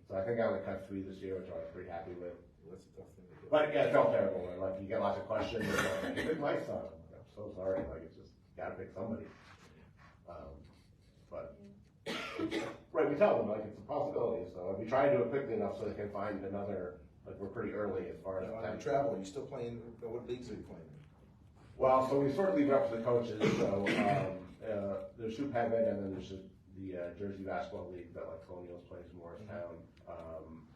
So I think I only cut 3 this year, which I was pretty happy with. That's a tough thing to do. But yeah, it felt terrible, and like you get lots of questions, and like, pick my son. I'm so sorry, like it's just, you gotta pick somebody. But, right, we tell them like it's a possibility, so we try to do it quickly enough so they can find another, like we're pretty early as far as Now, time. on travel, are you still playing, what leagues are you playing in? Well, so we sort of leave it up to the coaches, so, there's Hoop Heaven, and then there's the Jersey Basketball League that like Colonials plays in Morristown.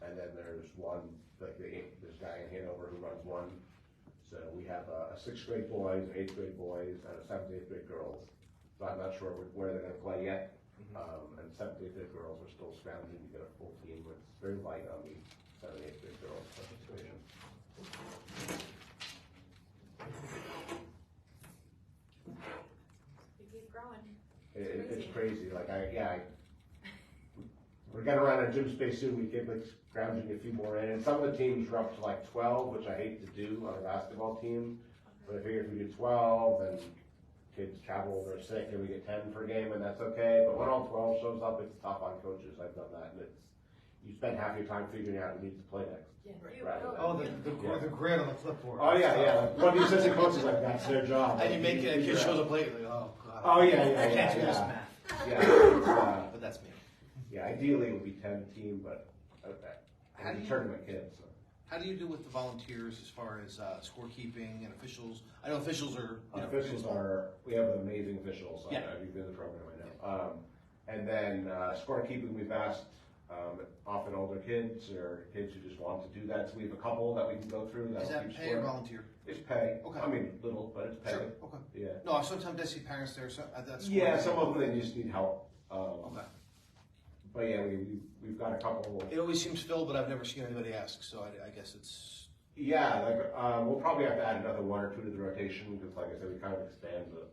And then there's one, like this guy in Hanover who runs one. So we have a 6th grade boys, 8th grade boys, and a 7th, 8th grade girls. So I'm not sure where they're gonna play yet. And 7th, 8th grade girls are still scrounging to get a full team, but it's very light on the 7th, 8th grade girls participation. We keep growing. It's crazy, like we're getting around our gym space soon, we get like scrounging a few more in, and some of the teams are up to like 12, which I hate to do on a basketball team, but I figure if we do 12, and kids travel, they're sick, and we get 10 per game, and that's okay, but when all 12 shows up, it's tough on coaches, I've done that, and you spend half your time figuring out who needs to play next. The grid on the clipboard. Oh yeah. One of the assistant coaches, like that's their job. And you make a kid shows up late, like, oh god. Oh yeah. I can't do this math. Yeah, but that's me. Yeah, ideally it would be 10 team, but How do you- tournament kids. So. How do you do with the volunteers as far as scorekeeping and officials? I know officials are. We have amazing officials. Yeah. You've been in the program, I know. And then scorekeeping, we've asked often older kids or kids who just want to do that. So we have a couple that we can go through. Is that pay or volunteer? It's pay. Okay. I mean, little, but it's pay. Sure. Okay. Yeah. No, sometimes I see parents there. So that's. Yeah, some of them they just need help. Okay. But yeah, we've got a couple. It always seems filled, but I've never seen anybody ask. So I guess it's. Yeah, like we'll probably have to add another 1 or 2 to the rotation because, like I said, we kind of expand the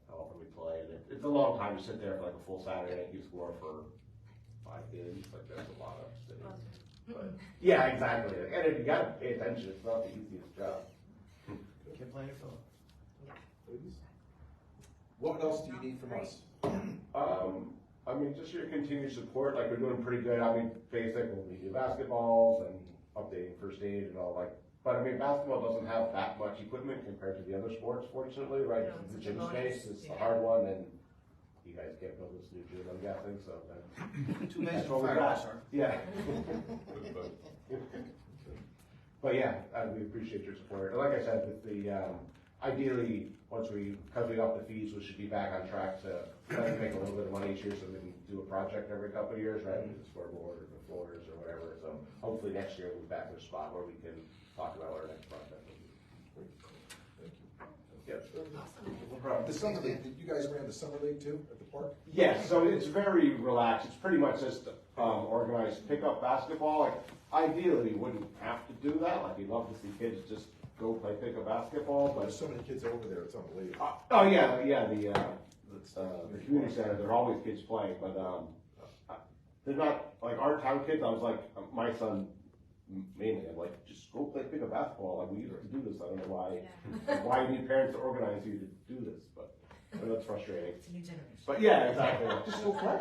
how often we play, and it's a long time to sit there for like a full Saturday and keep score for 5 games. Like that's a lot of sitting. But yeah, exactly. And you gotta pay attention. It's not the easiest job. Can't play any fellow. Ladies? What else do you need from us? I mean, just your continued support. Like we're doing pretty good. I mean, basic when we do basketballs and updating first aid and all like. But I mean, basketball doesn't have that much equipment compared to the other sports, fortunately, right? No, The it's gym a bonus. space is the hard one, and you guys can't build this new gym, I'm guessing. So Too bad that's for what we fire got. officer. Yeah. But yeah, we appreciate your support. And like I said, with the ideally, because we up the fees, we should be back on track to make a little bit of money each year, so we can do a project every couple of years, right? With the scoreboard or the floors or whatever. So hopefully next year we'll be back in a spot where we can talk about what our next project will be. Yep. No problem. The summer league, you guys ran the summer league too at the park? Yes, so it's very relaxed. It's pretty much just organized pickup basketball. Like ideally, you wouldn't have to do that. Like you'd love to see kids just go play pickup basketball, but There's so many kids over there, it's unbelievable. oh yeah, the community center. There are always kids playing, but they're not, like, our town kids, I was like, my son, mainly, I'm like, just go play bigger basketball, like, we used to do this, I don't know why you need parents to organize you to do this, but I know it's frustrating. It's a new generation. But yeah, exactly, just go play.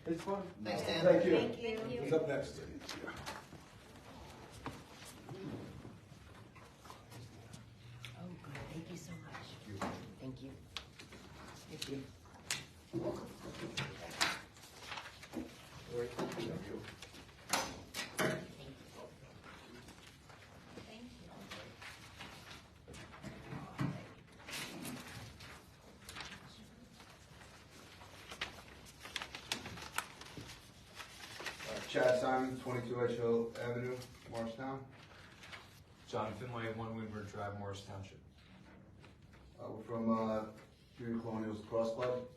It's fun. Thanks, Dan. Thank you. Thank you. Who's up next? Oh, good. Thank you so much. Thank you. Thank you. Chad Simon, 22 Edge Hill Avenue, Morristown. John Finlay, 1 Windward Drive, Morris Township. We're from Junior Colonials Lacrosse Club.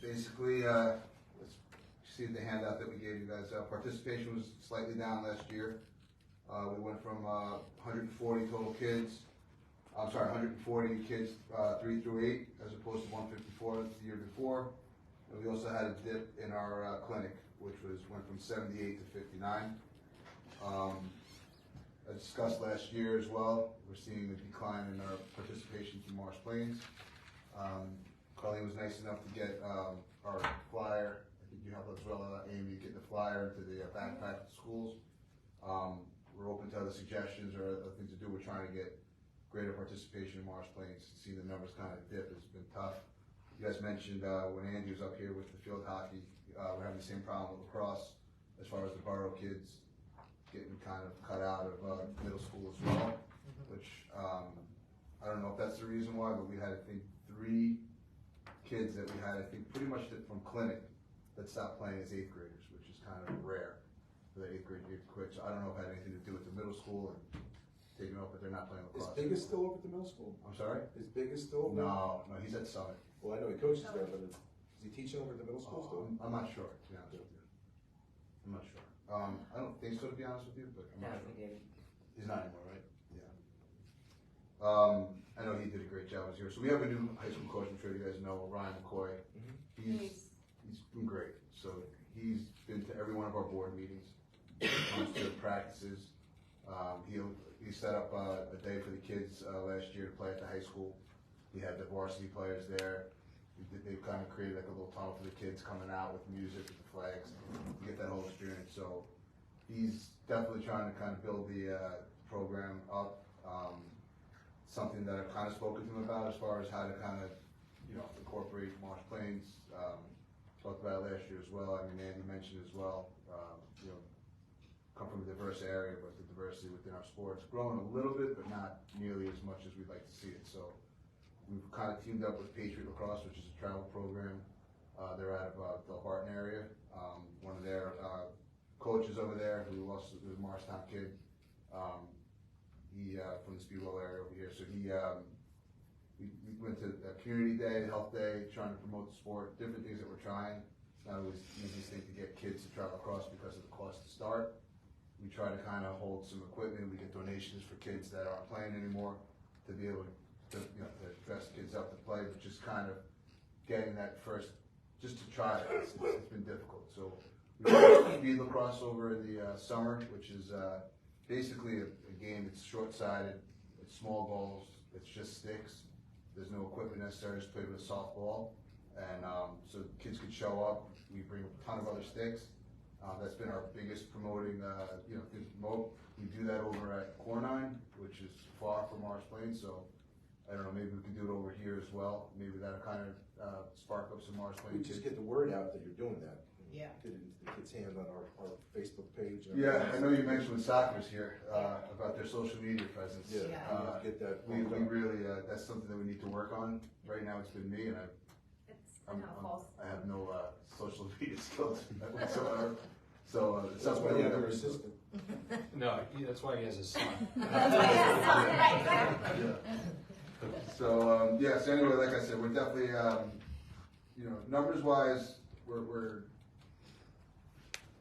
Basically, let's see the handout that we gave you guys. Participation was slightly down last year. We went from 140 total kids. I'm sorry, 140 kids 3 through 8, as opposed to 154 the year before. And we also had a dip in our clinic, which went from 78 to 59. As discussed last year as well, we're seeing a decline in our participation through Marsh Plains. Colleen was nice enough to get our flyer. I think you helped as well, Amy, get the flyer into the backpack to schools. We're open to other suggestions or other things to do. We're trying to get greater participation in Marsh Plains. Seeing the numbers kind of dip has been tough. You guys mentioned when Andy was up here with the field hockey, we're having the same problem with lacrosse as far as the borough kids getting kind of cut out of middle school as well, which I don't know if that's the reason why, but we had, I think, 3 kids that we had, I think, pretty much from clinic that stopped playing as 8th graders, which is kind of rare for the 8th grade year to quit. So I don't know if it had anything to do with the middle school and taking off, but they're not playing lacrosse. Is Biggest still over at the middle school? I'm sorry? Is Biggest still over? No, he's at Summit. Well, I know he coaches there, but is he teaching over at the middle school still? I'm not sure, to be honest with you. I'm not sure. I don't think so, to be honest with you, but I'm not sure. He's not anymore, right? Yeah. I know he did a great job this year. So we have a new high school coach, I'm sure you guys know, Ryan McCoy. He's been great. So he's been to every one of our board meetings, comes to practices. He set up a day for the kids last year to play at the high school. We had the varsity players there. They've kind of created like a little tunnel for the kids coming out with music, with the flags, to get that whole experience. So he's definitely trying to kind of build the program up. Something that I've kind of spoken to him about as far as how to kind of, incorporate Marsh Plains. Talked about it last year as well. I mean, Andy mentioned as well, come from a diverse area, but the diversity within our sports growing a little bit, but not nearly as much as we'd like to see it. So we've kind of teamed up with Patriot Lacrosse, which is a travel program. They're out of the Barton area. One of their coaches over there, who also is a Morristown kid, he from the Speedwell area over here. So we went to a community day, health day, trying to promote the sport, different things that we're trying. It's not always the easiest thing to get kids to travel across because of the cost to start. We try to kind of hold some equipment. We get donations for kids that aren't playing anymore to be able to dress kids up to play, but just kind of getting that first, just to try it. It's been difficult. So we play speed lacrosse over in the summer, which is basically a game that's short-sided. It's small balls. It's just sticks. There's no equipment necessary. Just play with a softball, and so kids could show up. We bring a ton of other sticks. That's been our biggest promoting, we do that over at Cornine, which is far from Marsh Plains, so I don't know, maybe we can do it over here as well. Maybe that'll kind of spark up some Marsh Plains. We just get the word out that you're doing that. Yeah. Get it into the kids' hands on our Facebook page. Yeah, I know you mentioned when soccer's here about their social media presence. Yeah, get that. We really, that's something that we need to work on. Right now it's been me, and I have no social media skills whatsoever. So it's that's why you have your assistant. No, that's why he has his son. So so anyway, like I said, we're definitely numbers wise, we're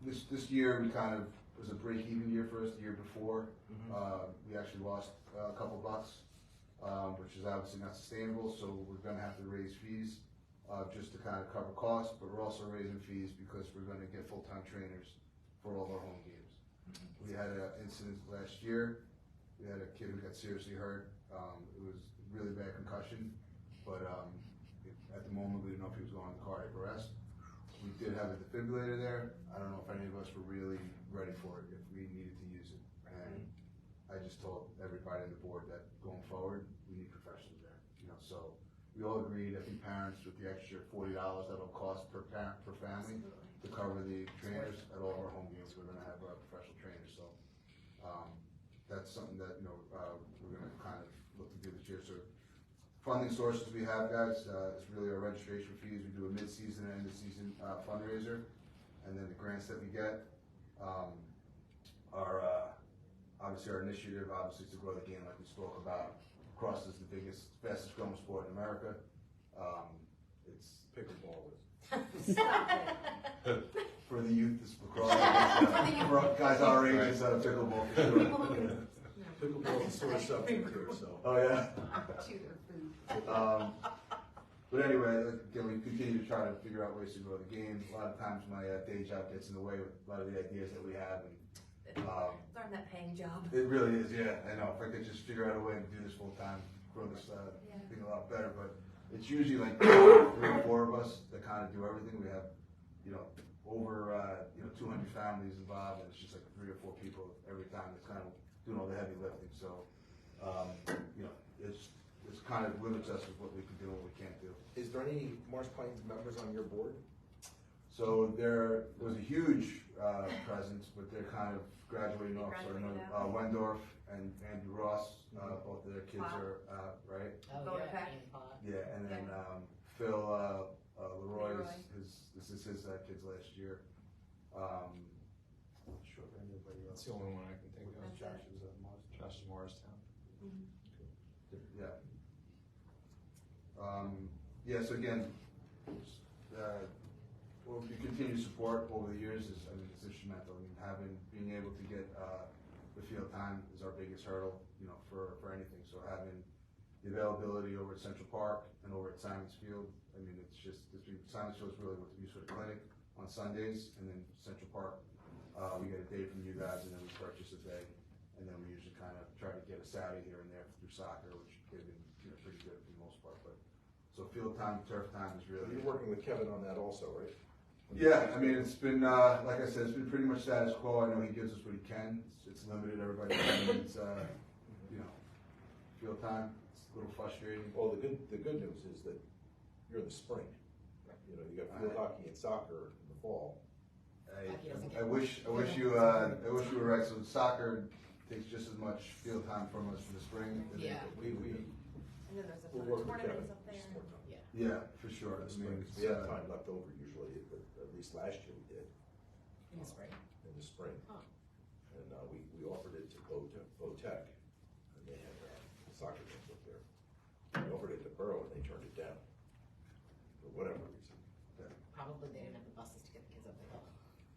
this year we kind of was a break-even year for us. The year before, we actually lost a couple bucks, which is obviously not sustainable. So we're going to have to raise fees just to kind of cover costs, but we're also raising fees because we're gonna get full-time trainers for all of our home games. We had an incident last year. We had a kid who got seriously hurt. It was really bad concussion, but at the moment we didn't know if he was going on cardiac arrest. We did have a defibrillator there. I don't know if any of us were really ready for it, if we needed to use it. And I just told everybody on the board that going forward, we need professionals there. You know, so we all agreed, I think parents, with the extra $40 that'll cost per parent, per family, to cover the trainers at all of our home games, we're gonna have professional trainers. So that's something that, you know, we're gonna kind of look to do this year. So funding sources we have, guys, is really our registration fees. We do a mid-season and end-of-season fundraiser, and then the grants that we get are obviously our initiative, obviously, to grow the game like we spoke about. Lacrosse is the biggest, fastest growing sport in America. It's Pickleball is. for the youth, it's lacrosse. For guys our age, it's pickleball for sure. Pickleball is a sore subject here, so. Oh, yeah? But anyway, again, we continue to try to figure out ways to grow the game. A lot of times my day job gets in the way with a lot of the ideas that we have. And Learn that paying job. it really is, yeah. I know. If I could just figure out a way to do this full time, grow this thing a lot better. But it's usually like 3 or 4 of us that kind of do everything. We have, you know, over 200 families involved, and it's just like 3 or 4 people every time that's kind of doing all the heavy lifting. So, you know, it's kind of limits us with what we can do and what we can't do. Is there any Morris Plains members on your board? So there was a huge presence, but they're kind of graduating off. So I know Wendorf and Andrew Ross, both of their kids are right. Oh, Yeah, and then Phil Leroy, this is his kids last year. I'm not sure if anybody else. That's the only one I can think of. Josh is Josh is Morristown. Yeah. Yeah, so again, what we continue to support over the years is, I mean, it's instrumental. I mean, being able to get the field time is our biggest hurdle, you know, for anything. So having the availability over at Central Park and over at Simons Field, I mean, Simons Field is really what we use for the clinic on Sundays, and then Central Park, we get a day from you guys, and then we purchase a day, and then we usually kind of try to get a Saturday here and there through soccer, which they've been, you know, pretty good for the most part. But so field time, turf time is really. You're working with Kevin on that also, right? Yeah, I mean, it's been, like I said, it's been pretty much status quo. I know he gives us what he can. It's limited. Everybody needs, you know, field time. It's a little frustrating. Well, the good news is that you're in the spring. You know, you got field hockey and soccer in the fall. I wish you were right. So soccer takes just as much field time from us for the spring. Yeah. And then there's a we'll work with tournaments Kevin. up there. Yeah, for sure. I mean, We have time left over usually, but at least last year we did. In the spring. In the spring. Huh. And we offered it to Tech, and they had soccer games up there. We offered it to Borough, and they turned it down for whatever reason. Probably they didn't have the buses to get the kids up there.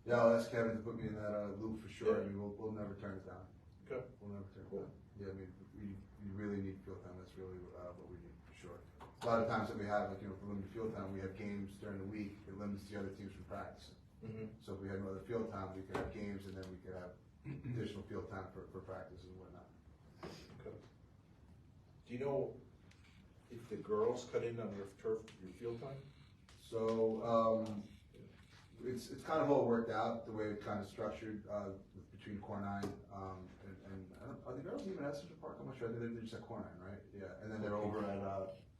yeah, I'll ask Kevin to put me in that loop for sure. I mean, we'll never turn it down. Okay. We'll never turn it down. Yeah, I mean, we really need field time. That's really what we need for sure. A lot of times that we have, like, you know, for limited field time, we have games during the week. It limits the other teams from practicing. So if we had other field time, we could have games, and then we could have additional field time for practice and whatnot. Okay. Do you know if the girls cut in on your field time? So it's kind of all worked out the way it's kind of structured between Core 9 and I don't, are the girls even at Central Park? I'm not sure. I think they're just at Core 9, right? Yeah, and then they're over at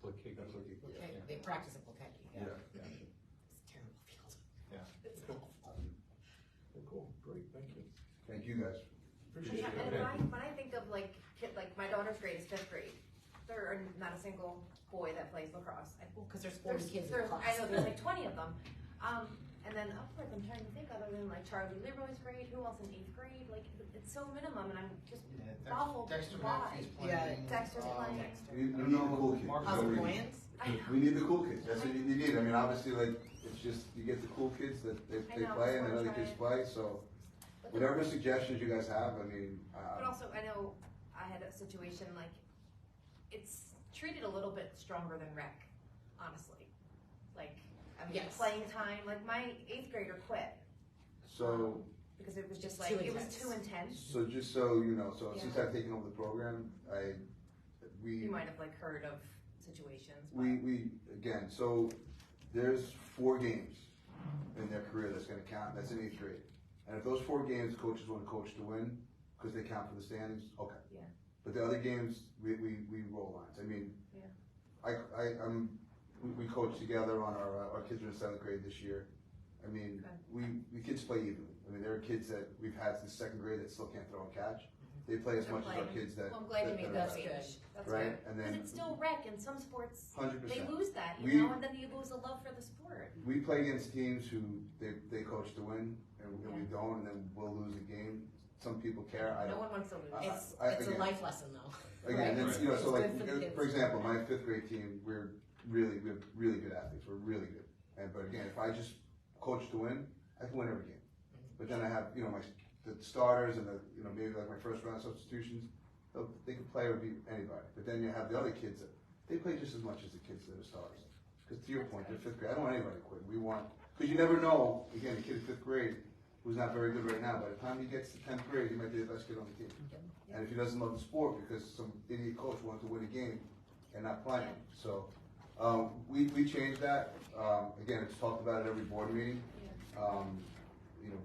Blickee. Okay, they practice at Blickee. Yeah. It's a terrible field. Yeah. It's awful. Cool, great, thank you. Thank you guys. Appreciate it. And when I think of like my daughter's grade is 5th grade, there are not a single boy that plays lacrosse. Because there's 40 kids in the class. I know there's like 20 of them. And then upwards, I'm trying to think other than like Charlie Leroy's grade, who else in 8th grade? Like it's so minimum, and I'm just baffled why. Yeah, Dexter's playing. We need the cool kids. How's the plans? We need the cool kids. That's what you need. I mean, obviously, like, it's just, you get the cool kids that they know, play and that's the what other I'm kids trying. play, so whatever suggestions you guys have, I mean. But also, I know I had a situation like it's treated a little bit stronger than rec, honestly. Like Yes. Playing time, like my 8th grader quit. So. Because it was just like, it was too intense. So just so you know, so Yeah. since I've taken over the program, You might have like heard of situations. But. We again, so there's 4 games in their career that's gonna count, that's in 8th grade. And if those 4 games coaches wanna coach to win, cause they count for the standings, okay. Yeah. But the other games, we roll lines. I mean, yeah. we coach together on our kids are in 7th grade this year. I mean, we kids play evenly. I mean, there are kids that we've had since 2nd grade that still can't throw and catch. They play as much as our kids that. Well, I'm glad you made that range. change. That's right? good. And then because it's still rec in some sports. 100%. They lose that, you know, and then you lose a love for the sport. We play against teams who they coach to win, and we don't, and then we'll lose a game. Some people care. I don't. No one wants to lose. It's a life lesson, though. Again, Right. you know, so like For for example, my 5th grade team, we have really good athletes. We're really good. But again, if I just coach to win, I can win every game. But then I have the starters and maybe like my first round substitutions. They can play or beat anybody. But then you have the other kids that they play just as much as the kids that are stars. Because to your point, they're 5th grade. I don't want anybody to quit. Because you never know. Again, a kid in 5th grade who's not very good right now. By the time he gets to 10th grade, he might be the best kid on the team. And if he doesn't love the sport because some idiot coach wanted to win a game and not playing. So we changed that. Again, it's talked about at every board meeting.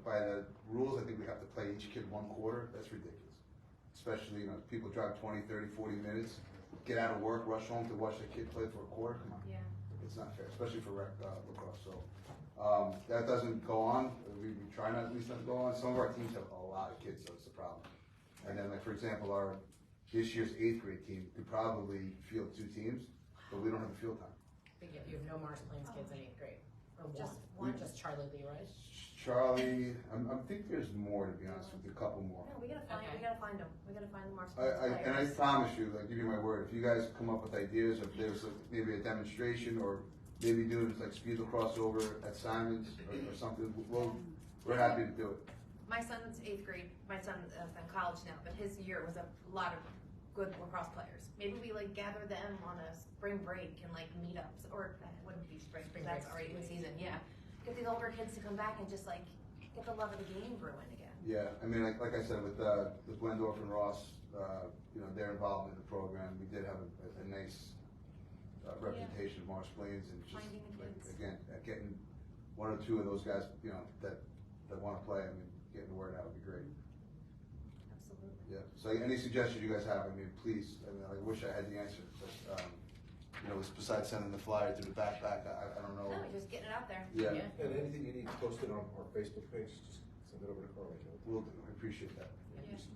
By the rules, I think we have to play each kid 1 quarter. That's ridiculous. Especially, people drive 20, 30, 40 minutes, get out of work, rush home to watch their kid play for a quarter. Come on. Yeah. It's not fair, especially for lacrosse. So that doesn't go on. We try not at least not to go on. Some of our teams have a lot of kids, so it's a problem. And then, like for example, this year's 8th grade team could probably field 2 teams, but we don't have the field time. You have no Morris Plains kids in 8th grade. Or just Charlie Lee, right? Charlie, I think there's more, to be honest with you, a couple more. No, we gotta find them. We gotta find the Morris And I promise you, like, give you my word, if you guys come up with ideas, if there's maybe a demonstration, or maybe doing like speed lacrosse over at Simon's or something, we're happy to do it. My son's 8th grade. My son is in college now, but his year was a lot of good lacrosse players. Maybe we like gather them on a spring break and like meetups, or it wouldn't be spring break. That's already in season. Yeah, get these older kids to come back and just like get the love of the game brewing again. Yeah, I mean, like I said, with Wendorf and Ross, their involvement in the program, we did have a nice representation of Morris Plains, and just again, getting 1 or 2 of those guys, that want to play. I mean, getting the word out would be great. Absolutely. Yeah. So any suggestions you guys have, I mean, please. I mean, I wish I had the answer, but besides sending the flyer through the backpack, I don't know. No, just getting it out there. Yeah. And anything you need posted on our Facebook page, just send it over to Carly. We'll do. I appreciate that.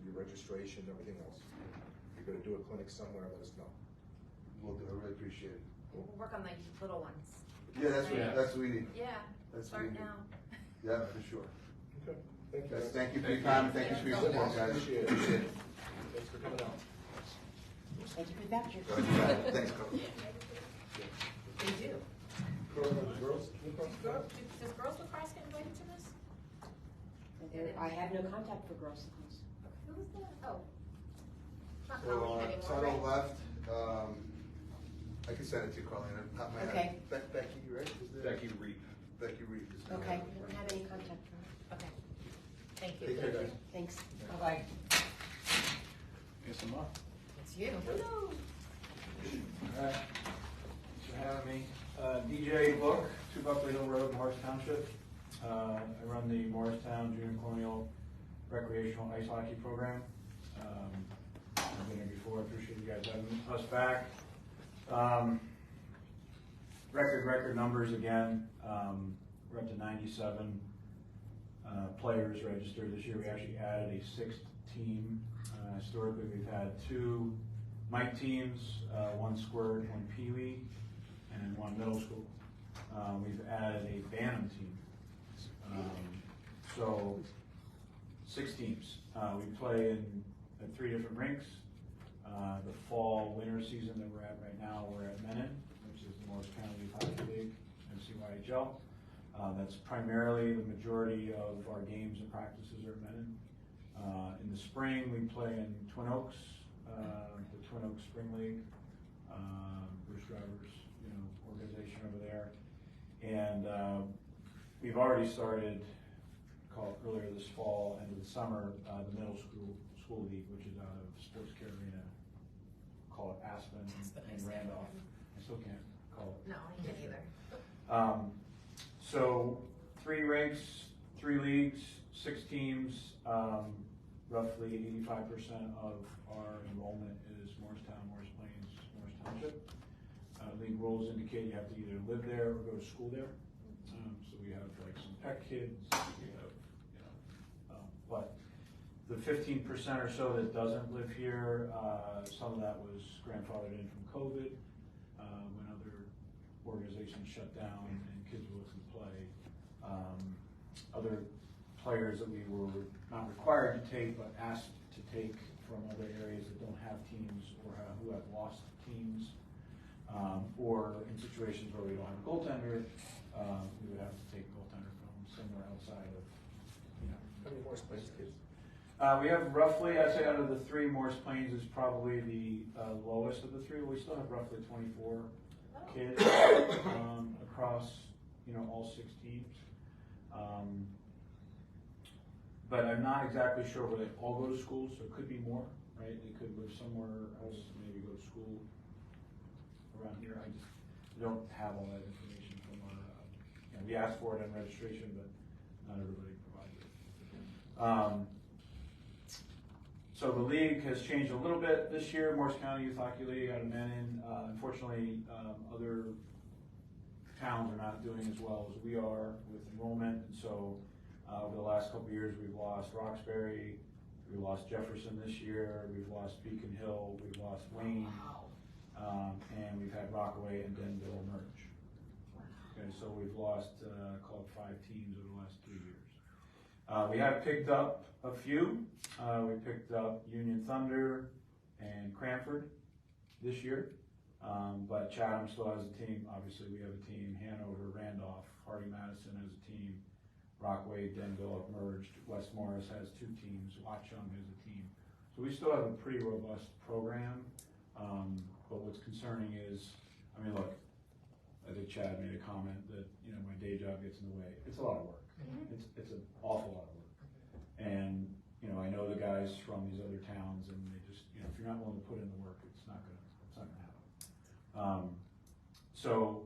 Your registration, everything else. If you're gonna do a clinic somewhere, let us know. We'll do. I really appreciate it. We'll work on the little ones. Yeah, that's what we need. Yeah. That's what we Start need. now. Yeah, for sure. Okay. Thank you. Guys, thank you for your time, and thank you for your support, guys. Appreciate it. Thanks for coming out. Thank you for the voucher. Thanks, Carl. They do. Girls, Does girls lacrosse get invited to this? I have no contact for girls lacrosse. Who was that? Oh. Not So, Colleen anymore, title right? left, I can send it to you, Carly, on top of my Okay. head. Becky, right? Is there- Becky Reed. Becky Reed. is the Okay. name. I don't have any contact for her. Okay. Thank you. Take care, guys. Thanks. Bye-bye. Yes, I'm up. It's you. Hello. Alright, thanks for having me. DJ Book, 2 Buckley Hill Road, Morris Township. I run the Morristown Junior Colonial Recreational Ice Hockey Program. I've been here before, I appreciate you guys having us back. Record numbers again. We're up to 97 players registered this year. We actually added a 6th team. Historically, we've had 2 Mike teams, 1 squirt, 1 peewee, and 1 middle school. We've added a Bantam team. So 6 teams. We play at 3 different rinks. The fall winter season that we're at right now, we're at Menin, which is the Morris County Hockey League, MCYHL. That's primarily the majority of our games and practices are at Menin. In the spring, we play in Twin Oaks, the Twin Oaks Spring League, Bruce Drivers, organization over there. And we've already started, called earlier this fall, end of the summer, the middle school league, which is out of Sports Care Arena, call it Aspen and Randolph. I still can't call it. No, I can't either. So 3 rinks, 3 leagues, 6 teams, roughly 85% of our enrollment is Morristown, Morris Plains, Morris Township. League rules indicate you have to either live there or go to school there. So we have like some pet kids, we have, but the 15% or so that doesn't live here, some of that was grandfathered in from COVID, when other organizations shut down and kids were looking to play. Other players that we were not required to take, but asked to take from other areas that don't have teams or who have lost teams, or in situations where we don't have a goaltender, we would have to take a goaltender from somewhere outside of, How many Morris Plains kids? we have roughly, I'd say out of the 3, Morris Plains is probably the lowest of the 3. We still have roughly 24 kids across, all 6 teams. But I'm not exactly sure where they all go to school, so it could be more, right? They could live somewhere else, maybe go to school around here. I just don't have all that information from our, we asked for it in registration, but not everybody provided it. So the league has changed a little bit this year. Morris County Youth Hockey League out of Menin. Unfortunately, other towns are not doing as well as we are with enrollment, and so over the last couple of years, we've lost Roxbury, we lost Jefferson this year, we've lost Beacon Hill, we've lost Wayne, and we've had Rockaway and Denville merge. Okay, so we've lost, call it 5 teams over the last 3 years. We have picked up a few. We picked up Union Thunder and Cranford this year, but Chatham still has a team. Obviously, we have a team. Hanover, Randolph, Harding-Madison has a team. Rockaway, Denville have merged. West Morris has 2 teams. Watchung has a team. So we still have a pretty robust program. But what's concerning is, look, I think Chad made a comment that, my day job gets in the way. It's a lot of work. It's an awful lot of work. And, I know the guys from these other towns, and they just, if you're not willing to put in the work, it's not gonna happen. So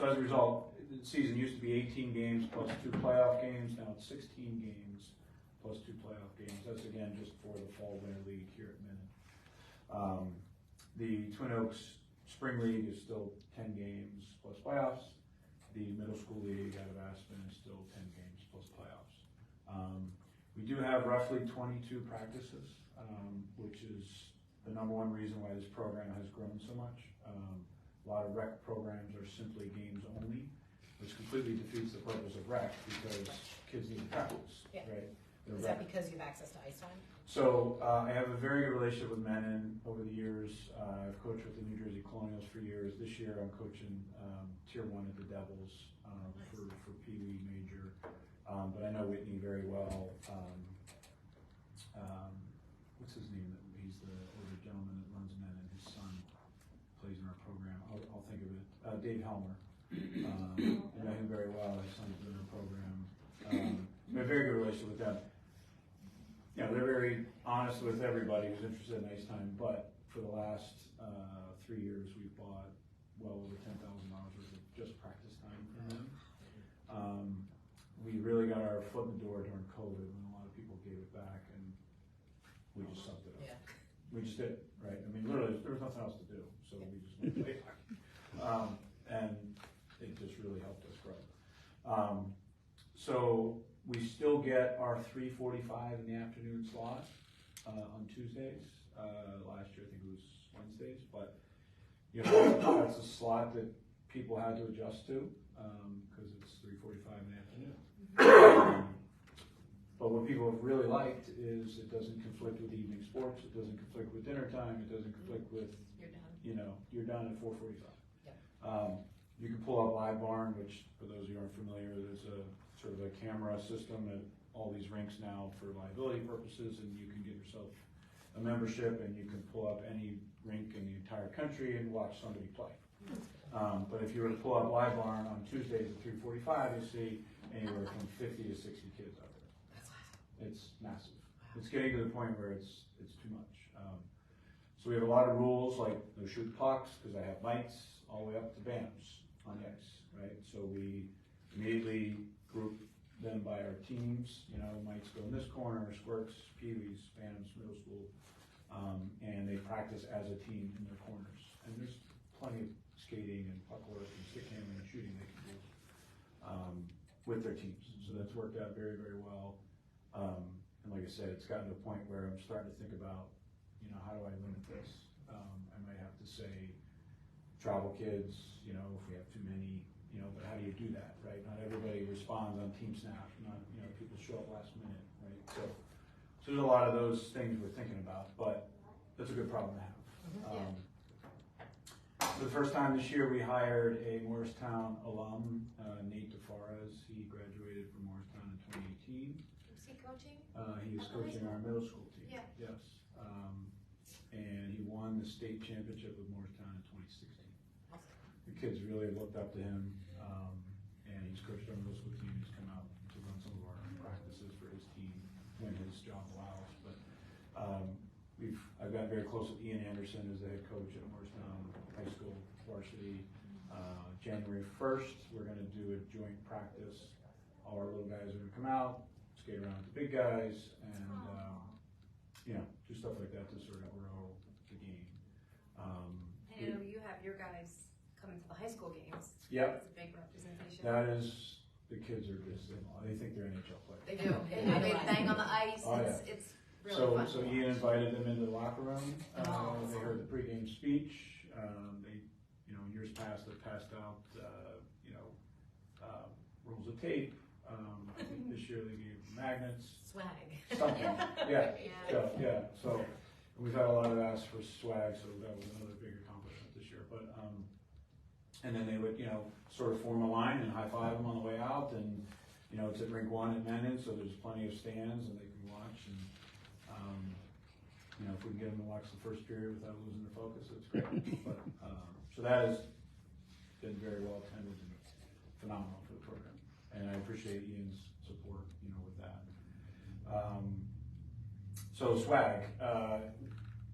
as a result, the season used to be 18 games plus 2 playoff games. Now it's 16 games plus 2 playoff games. That's again just for the fall winter league here at Menin. The Twin Oaks Spring League is still 10 games plus playoffs. The middle school league out of Aspen is still 10 games plus playoffs. We do have roughly 22 practices, which is the #1 reason why this program has grown so much. A lot of rec programs are simply games only, which completely defeats the purpose of rec because kids need to practice, right? Is that because you have access to ice time? So I have a very good relationship with Menin over the years. I've coached with the New Jersey Colonials for years. This year I'm coaching Tier 1 at the Devils for Pee Wee Major. But I know Whitney very well. What's his name? He's the older gentleman that runs Menin. His son plays in our program. I'll think of it. Dave Helmer. I know him very well. His son's in our program. We have a very good relationship with them. They're very honest with everybody who's interested in ice time, but for the last 3 years, we've bought well over $10,000 worth of just practice time from them. We really got our foot in the door during COVID when a lot of people gave it back, and we just sucked it up. Yeah. We just did it, right? Literally, there was nothing else to do, so we just went to play hockey. And it just really helped us grow. So we still get our 3:45 in the afternoon slot on Tuesdays. Last year, I think it was Wednesdays, but that's a slot that people had to adjust to because it's 3:45 in the afternoon. But what people have really liked is it doesn't conflict with evening sports. It doesn't conflict with dinner time. It doesn't conflict with you're done at 4:45. You can pull up Live Barn, which for those who aren't familiar, there's a sort of a camera system at all these rinks now for liability purposes, and you can get yourself a membership and you can pull up any rink in the entire country and watch somebody play. But if you were to pull up Live Barn on Tuesdays at 3:45, you'll see anywhere from 50 to 60 kids out there. It's massive. It's getting to the point where it's too much. So we have a lot of rules, like no shoot pucks, because I have mites, all the way up to bams on the ice, right? So we immediately group them by our teams. You know, mites go in this corner, squirts, peewees, bams, middle school, and they practice as a team in their corners. And there's plenty of skating and puck work and stick handling and shooting they can do with their teams. So that's worked out very, very well. And like I said, it's gotten to a point where I'm starting to think about, you know, how do I limit this? I might have to say travel kids, you know, if we have too many, you know, but how do you do that, right? Not everybody responds on team snap, not, you know, people show up last minute, right? So there's a lot of those things we're thinking about, but that's a good problem to have. For the first time this year, we hired a Morristown alum, Nate DeFaraz. He graduated from Morristown in 2018. Is he coaching? He was coaching our middle school team. Yeah. Yes. And he won the state championship with Morristown in 2016. The kids really looked up to him, and he's coached our middle school team. He's come out to run some of our practices for his team when his job allows. But I've gotten very close with Ian Anderson as the head coach at Morristown High School varsity. January 1st, we're going to do a joint practice. All our little guys are going to come out, skate around with the big guys, and you know, do stuff like that to sort of grow the game. I know you have your guys coming to the high school games. Yep. It's a big representation. That is, the kids are just, they think they're NHL players. They do. They bang on the ice. Oh, It's really fun. So Ian invited them into the locker room. They heard the pregame speech. They, you know, in years past, they passed out, you know, rolls of tape. I think this year they gave magnets. Swag. Something. Yeah. So we've had a lot of asks for swag, so that was another big accomplishment this year. But and then they would, you know, sort of form a line and high five them on the way out. And you know, it's at rink 1 at Menon, so there's plenty of stands and they can watch. And you know, if we can get them to watch the first period without losing their focus, it's great. But so that has been very well attended and phenomenal for the program. And I appreciate Ian's support, you know, with that. So swag,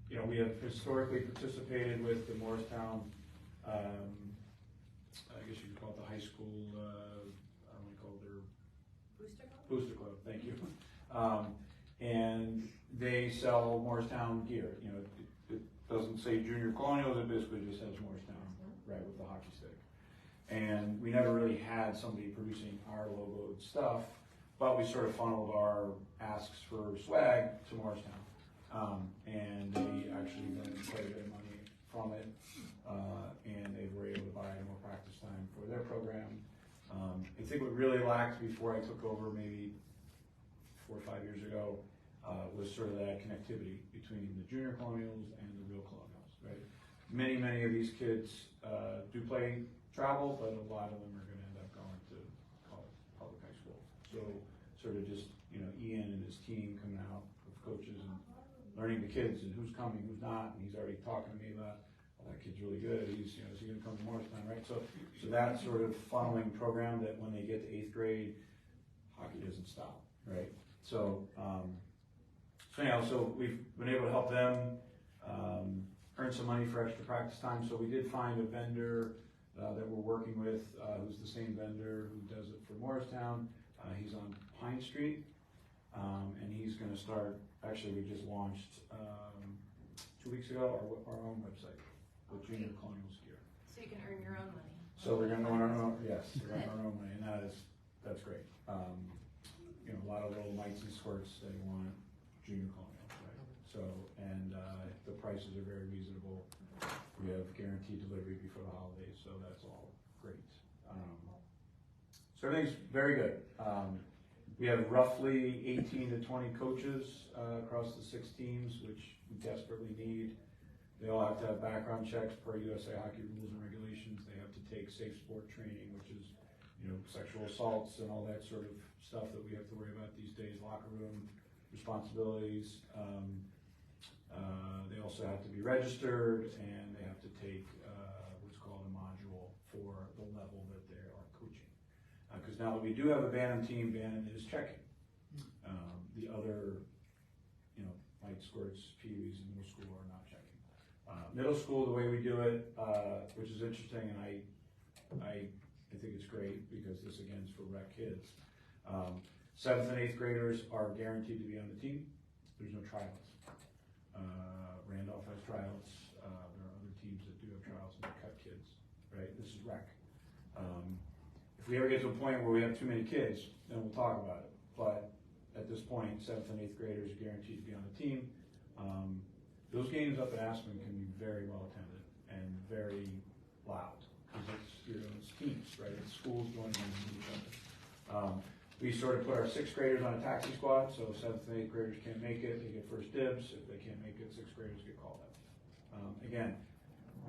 you know, we have historically participated with the Morristown, I guess you could call it the high school, I don't want to call it their Booster Club, thank you. And they sell Morristown gear. You know, it doesn't say Junior Colonials, it basically just says Morristown, right, with the hockey stick. And we never really had somebody producing our logoed stuff, but we sort of funneled our asks for swag to Morristown. And they actually earned quite a bit of money from it, and they were able to buy more practice time for their program. I think what really lacked before I took over maybe 4 or 5 years ago was sort of that connectivity between the Junior Colonials and the real Colonials, right? Many of these kids do play travel, but a lot of them are going to end up going to public high school. So sort of just, you know, Ian and his team coming out with coaches and learning the kids and who's coming, who's not, and he's already talking to me about, well, that kid's really good, he's, you know, is he going to come to Morristown, right? So that sort of funneling program that when they get to 8th grade, hockey doesn't stop, right? So, anyhow, so we've been able to help them earn some money for extra practice time. So we did find a vendor that we're working with, who's the same vendor who does it for Morristown. He's on Pine Street, and he's going to start, actually we just launched 2 weeks ago our own website with Junior Colonials gear. So you can earn your own money. So we're going to earn our own, yes, earn our own money, and that's great. You know, a lot of little mites and squirts they want Junior Colonials, right? So, and the prices are very reasonable. We have guaranteed delivery before the holidays, so that's all great. So everything's very good. We have roughly 18 to 20 coaches across the 6 teams, which we desperately need. They all have to have background checks per USA Hockey rules and regulations. They have to take safe sport training, which is, you know, sexual assaults and all that sort of stuff that we have to worry about these days, locker room responsibilities. They also have to be registered, and they have to take what's called a module for the level that they are coaching. Because now that we do have a Bantam team, Bantam is checking. The other, light squirts, PUEs, and middle school are not checking. Middle school, the way we do it, which is interesting, and I think it's great because this again is for rec kids. 7th and 8th graders are guaranteed to be on the team. There's no tryouts. Randolph has tryouts. There are other teams that do have tryouts and they cut kids, right? This is rec. If we ever get to a point where we have too many kids, then we'll talk about it. But at this point, 7th and 8th graders are guaranteed to be on the team. Those games up at Aspen can be very well attended and very loud because it's teams, right? It's schools going against each other. We sort of put our 6th graders on a taxi squad, so 7th and 8th graders can't make it, they get first dibs. If they can't make it, 6th graders get called up. Again,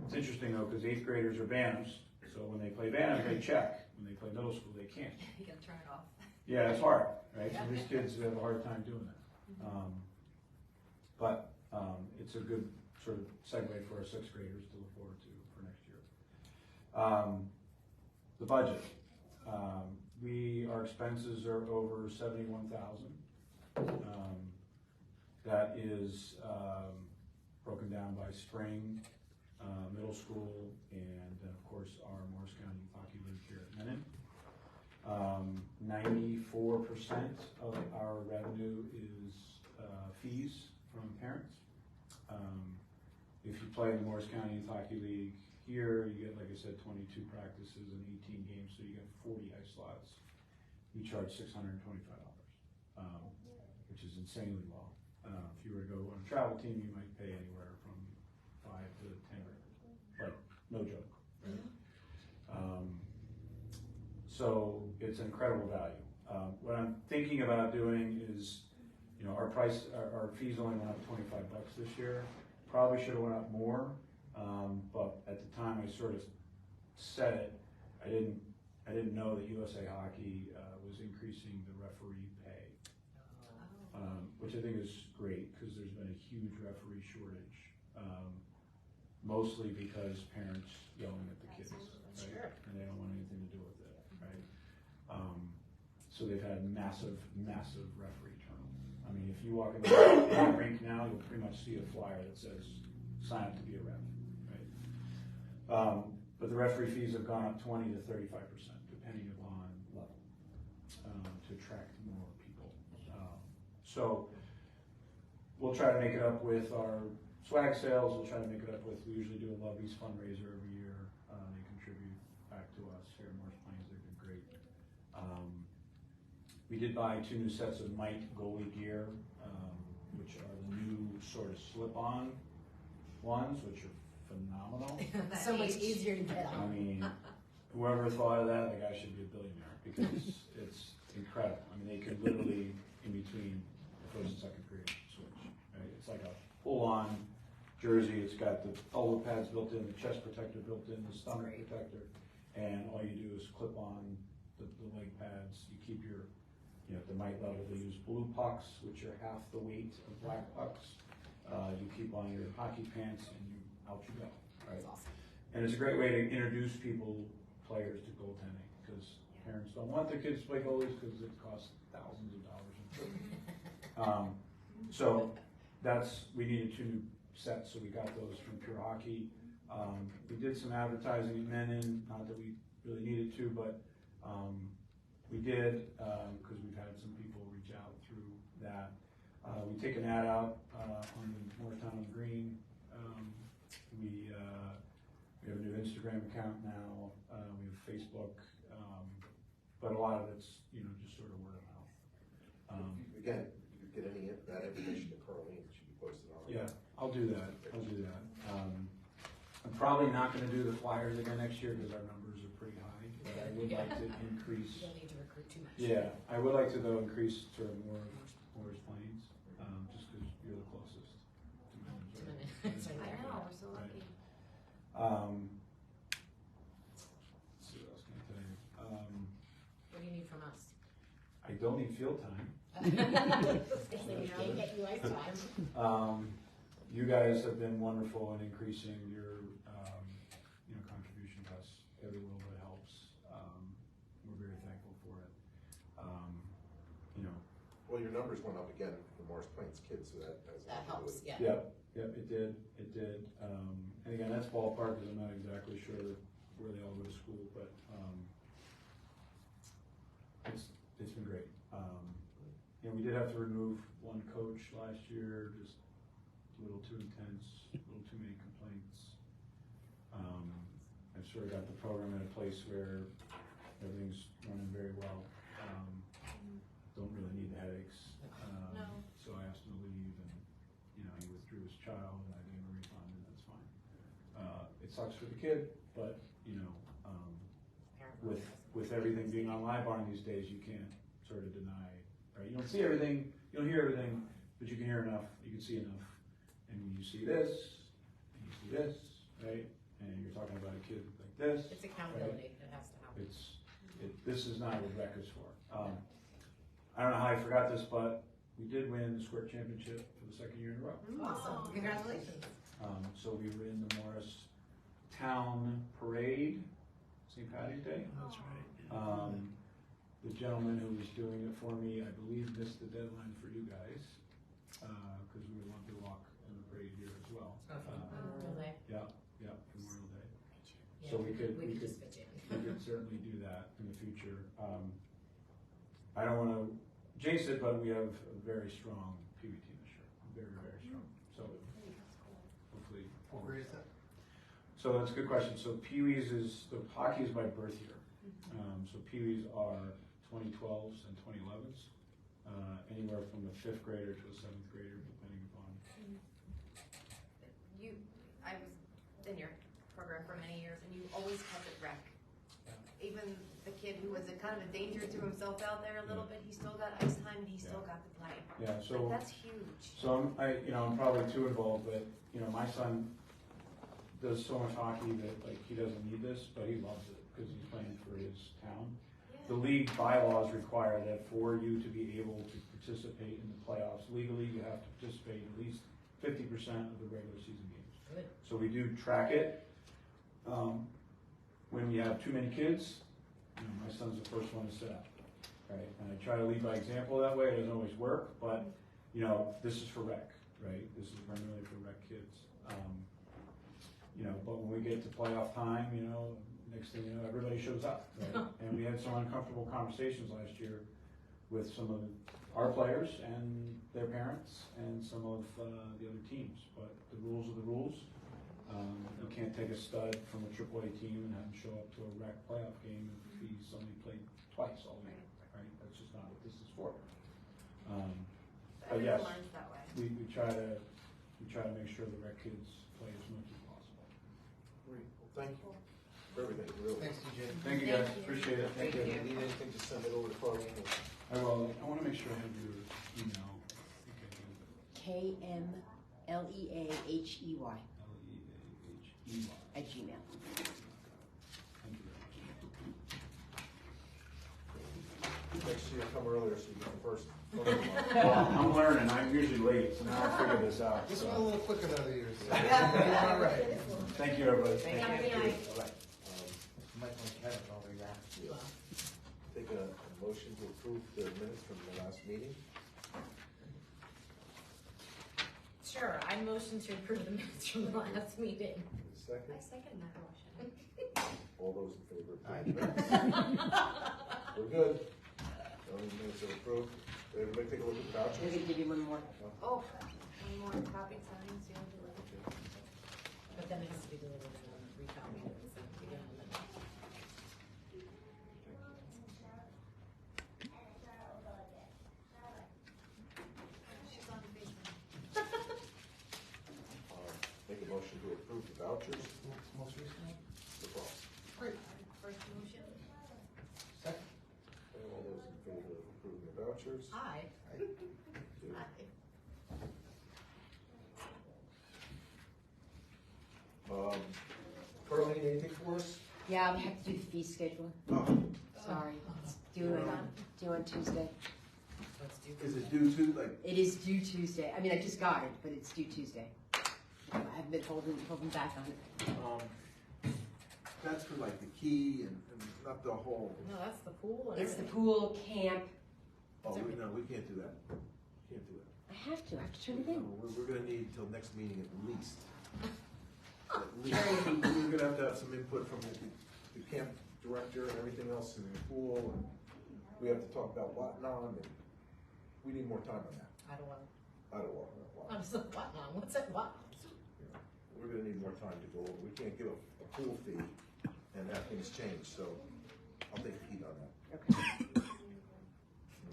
it's interesting though because 8th graders are Bantams, so when they play Bantam, they check. When they play middle school, they can't. You gotta turn it off. Yeah, it's hard, right? So these kids have a hard time doing that. But it's a good sort of segue for our 6th graders to look forward to for next year. The budget. Our expenses are over $71,000. That is broken down by spring, middle school, and then of course our Morris County Hockey League here at Menin. 94% of our revenue is fees from parents. If you play in the Morris County Youth Hockey League here, you get, like I said, 22 practices and 18 games, so you get 40 ice slots. We charge $625, which is insanely low. If you were to go on a travel team, you might pay anywhere from $5 to $10, like no joke. Right? So it's an incredible value. What I'm thinking about doing is, our fees only went up $25 this year. Probably should have went up more, but at the time I sort of said it, I didn't know that USA Hockey was increasing the referee pay, which I think is great because there's been a huge referee shortage, mostly because parents yelling at the kids, right? And they don't want anything to do with it, right? So they've had massive referee turnover. I mean, if you walk in the rink now, you'll pretty much see a flyer that says, sign up to be a ref, right? But the referee fees have gone up 20 to 35%, depending upon level, to attract more people. So we'll try to make it up with our swag sales. We'll try to make it up with, we usually do a Love East fundraiser every year. They contribute back to us here in Morris Plains. They've been great. We did buy 2 new sets of Mite goalie gear, which are the new sort of slip-on ones, which are phenomenal. So much easier to get on. I mean, whoever thought of that, the guy should be a billionaire because it's incredible. I mean, they could literally, in between the first and second period, switch. Right? It's like a full-on jersey. It's got the elbow pads built in, the chest protector built in, the stomach protector, and all you do is clip on the leg pads. You keep your, at the Mite level, they use blue pucks, which are half the weight of black pucks. You keep on your hockey pants and out you go, right? Awesome. And it's a great way to introduce players to goaltending because parents don't want their kids to play goalies because it costs thousands of dollars in food. So we needed 2 new sets, so we got those from Pure Hockey. We did some advertising at Menin, not that we really needed to, but we did because we've had some people reach out through that. We take an ad out on the Morristown on the Green. We have a new Instagram account now. We have Facebook, but a lot of it's just sort of word of mouth. Again, if you get any of that information to Colonials, it should be posted on. Yeah, I'll do that. I'm probably not going to do the flyers again next year because our numbers are pretty high. But I would like to increase. You don't need to recruit too much. Yeah, I would like to though increase sort of Morris Plains, just because you're the closest to Menin. I know, we're so lucky. Let's see what else can I tell you. What do you need from us? I don't need field time. You guys have been wonderful in increasing your contribution to us every little your numbers went up again for Morris Plains kids, so that has. That helps, yeah. Yep, it did. And again, that's ballpark, because I'm not exactly sure where they all go to school, but, it's been great. We did have to remove one coach last year, just a little too intense, a little too many complaints. I've sort of got the program in a place where everything's running very well. Don't really need the headaches. So I asked him to leave, and, he withdrew his child, and I gave him a refund, and that's fine. It sucks for the kid, but, with everything being on live barn these days, you can't sort of deny, right? You don't see everything, you don't hear everything, but you can hear enough, you can see enough. And when you see this, and you see this, right? And you're talking about a kid like this. It's accountability, right? it has to happen. This is not what rec is for. I don't know how I forgot this, but we did win the squirt championship for the second year in a row. Awesome, congratulations. So we were in the Morris Town Parade, St. Patty's Day. That's right. The gentleman who was doing it for me, I believe, missed the deadline for you guys, because we wanted to walk in the parade here as well. Memorial Day. Yeah, Memorial Day. Yeah, So we could just fit in. we could certainly do that in the future. I don't want to jinx it, but we have a very strong Pee Wee team this year. Very, very strong. So hopefully. What grade is that? So that's a good question. So Pee Wee's the hockey is by birth year. So Pee Wee's are 2012s and 2011s, anywhere from a 5th grader to a 7th grader, depending upon. I was in your program for many years, and you always kept it rec. Even the kid who was a kind of a danger to himself out there a little bit, he still got ice time, and he still got to play. Yeah, so that's huge. So I'm probably too involved, but my son does so much hockey that he doesn't need this, but he loves it because he's playing for his town. Yeah. The league bylaws require that for you to be able to participate in the playoffs legally, you have to participate in at least 50% of the regular season games. Good. So we do track it. When we have too many kids, my son's the first one to sit out, right? And I try to lead by example that way. It doesn't always work, but this is for rec, right? This is primarily for rec kids. But when we get to playoff time, next thing you know, everybody shows up, right? And we had some uncomfortable conversations last year with some of our players and their parents and some of the other teams. But the rules are the rules. You can't take a stud from a AAA team and have him show up to a rec playoff game if he's only played twice all year, right? That's just not what this is for. But yes, we try to make sure the rec kids play as much as possible. Great, well, thank you for everything, really. Thanks, DJ. Thank you guys, appreciate it. If you need anything, just send it over to Colonials. I will. I want to make sure I have your email. KMLEAHEY LEAHEY. at Gmail. Thank you very much. Next year, come earlier so you get the first. I'm learning. I'm usually late, so now I figure this out. This So. went a little quicker than other years. Yeah. All right. Thank you, everybody. Thank you. Michael and Kevin already wrapped. You are. Take a motion to approve the minutes from the last meeting. Sure, I motion to approve the minutes from the last meeting. Second, I second that motion. all those in favor of approving the minutes? We're good. All the minutes are approved. Everybody take a look at the I'm vouchers. gonna give you one more. Oh, one more copy signed, sealed, delivered. But then it has to be delivered and recopied and sent again. She's on Facebook. Make a motion to approve the vouchers. Most recently? Lacrosse. First motion. Second. All those in favor of approving the vouchers? Aye. Two. Aye. Carleen, anything for us? Yeah, we have to do the fee schedule. Oh. Sorry. It's due on Tuesday. Let's do Is it due to, like, It is due Tuesday. I mean, I just got it, but it's due Tuesday. I haven't been holding back on it. that's for like the key and not the whole? No, that's the pool and It's the everything. pool, camp, Oh, we can't do that. Can't do it. I have to turn it in. We're gonna need till next meeting at least. At least. We're gonna have some input from the camp director and everything else in the pool, and we have to talk about Whatnot, and we need more time on that. I don't want, I don't want. I'm just like, what now? What's that, what? We're gonna need more time to go over. We can't give a pool fee and have things change, so I'll take the heat on that. Okay.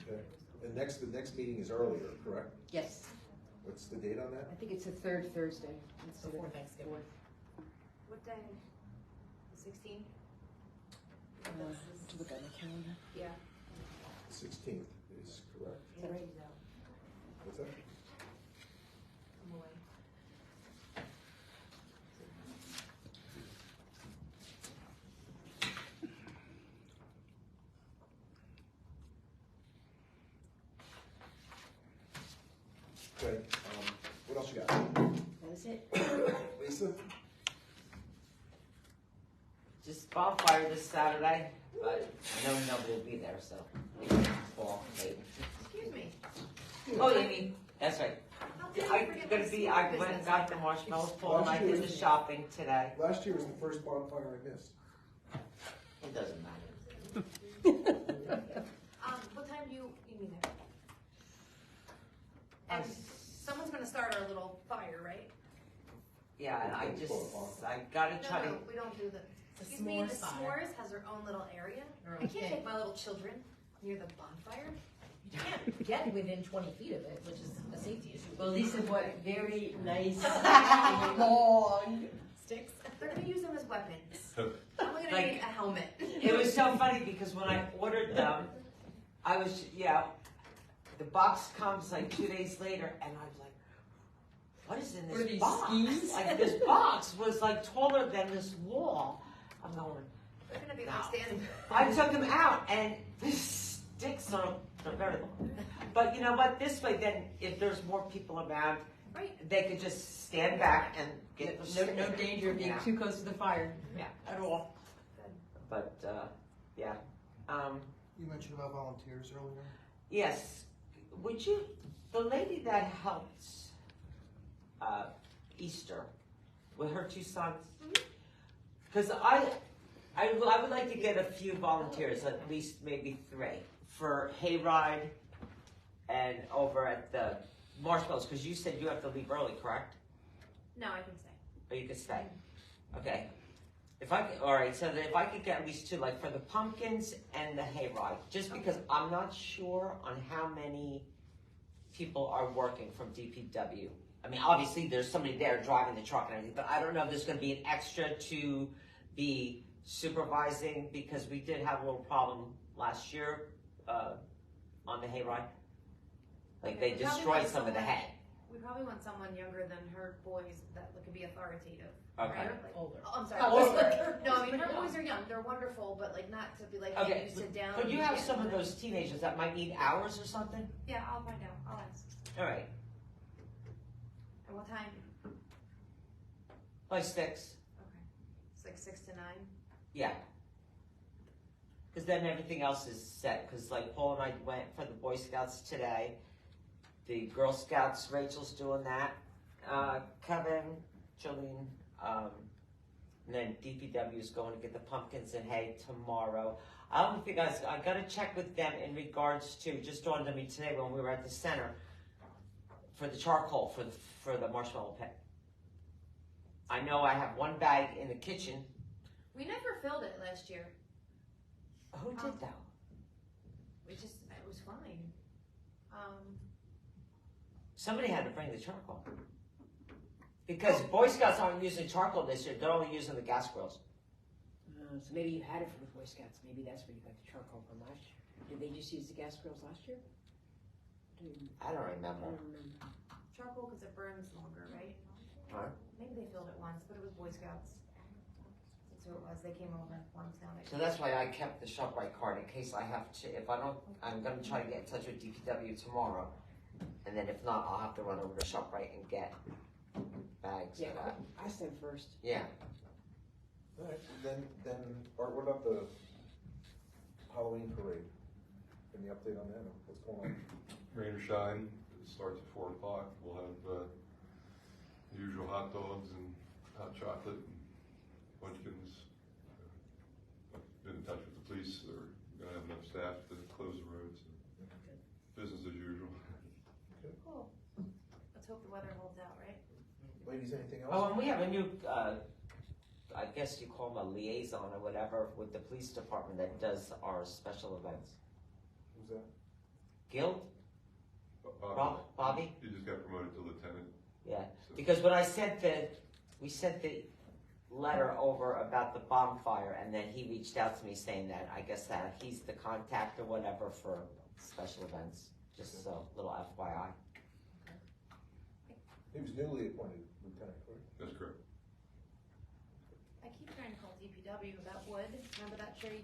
Okay? And the next meeting is earlier, correct? Yes, What's the date on that? I think it's the third Thursday. instead of Before the Thanksgiving. fourth. What day? The 16th? To look at my calendar. Yeah. 16th is correct. Is that right? What's that? I'm away. Okay, what else you got? That is it. Lisa? Just Bonfire this Saturday, but I know nobody will be there, so fall, maybe. Excuse me. Oh, Amy, that's right. How dare you I'm forget gonna my be, small I went business and got like the that. marshmallows full and I did the shopping today. Last year was the first bonfire I missed. It doesn't matter. What time do you mean there? And someone's gonna start our little fire, right? Yeah, and I gotta try to, No, we don't do the. The Excuse me, the s'mores fire. s'mores has their own little area. Their own I can't thing. take my little children near the bonfire. You can't get within 20 feet of it, which is a safety issue. Well, these are what very nice, long Sticks. They're gonna use them as weapons. I'm gonna Like- need a helmet. it was so funny because when I ordered them, I was, the box comes like 2 days later and I was like, what is in What are this these, box? skis? Like this box was like taller than this wall. I'm going, They're gonna be No. like standing. I took them out and the sticks are very long. But you know what, this way then, if there's more people around, Right. they could just stand back and get the No danger of being Yeah. too close to the fire. Yeah. At all. But, yeah. You mentioned about volunteers earlier. Yes, would you, the lady that helped, Easter with her two sons? Because I would like to get a few volunteers, at least maybe 3, for hayride and over at the marshmallows, because you said you have to leave early, correct? No, I can stay. Or you could stay? Okay. Alright, so then if I could get at least 2, like for the pumpkins and the hayride, just because I'm not sure on how many people are working from DPW. I mean, obviously there's somebody there driving the truck and everything, but I don't know if there's gonna be an extra to be supervising, because we did have a little problem last year, on the hayride. Like Okay, they we probably destroyed want some of the someone- hay. We probably want someone younger than her boys that could be authoritative. Okay. Right? Like, Older. oh, I'm sorry. Oh, older. No, I mean her boys are young. They're wonderful, but like not to be like, Okay, hey, you sit down. But you and have get some of them. those teenagers that might need hours or something? Yeah, I'll find out. I'll ask. Alright, At what time? by 6, Okay. It's like 6 to 9. yeah. Cause then everything else is set, cause like Paul and I went for the Boy Scouts today. The Girl Scouts, Rachel's doing that, Kevin, Jolene, and then DPW is going to get the pumpkins and hay tomorrow. I don't know if you guys, I gotta check with them in regards to, just dawned on me today when we were at the center, for the charcoal, for the marshmallow pit. I know I have 1 bag in the kitchen. We never filled it last year. Who did that? It was fine. Somebody had to bring the charcoal. Because Boy Scouts aren't using charcoal this year, they're only using the gas grills. So maybe you had it for the Boy Scouts. Maybe that's where you got the charcoal from last year. Did they just use the gas grills last year? I don't remember. Charcoal because it burns longer, right? Huh? Maybe they filled it once, but it was Boy Scouts. That's who it was. They came over once now. So that's why I kept the ShopRite card in case I have to, if I don't, I'm gonna try to get in touch with DPW tomorrow. And then if not, I'll have to run over to ShopRite and get bags Yeah, of that. ask them first. Yeah. Alright, then, Art, what about the Halloween parade? Any update on that, or what's going on? Rain or shine, it starts at 4 o'clock. We'll have the usual hot dogs and hot chocolate and munchkins. Been in touch with the police. They're gonna have enough staff to close the roads. Business as usual. Cool. Let's hope the weather holds out, right? Ladies, anything else? Oh, and we have a new, I guess you call him a liaison or whatever, with the police department that does our special events. Who's that? Guild? Bobby? He just got promoted to lieutenant. Yeah, because when we sent the letter over about the bonfire, and then he reached out to me saying that, I guess that he's the contact or whatever for special events, just a little FYI. He was newly appointed lieutenant, correct? That's correct. I keep trying to call DPW about wood. Remember that tree?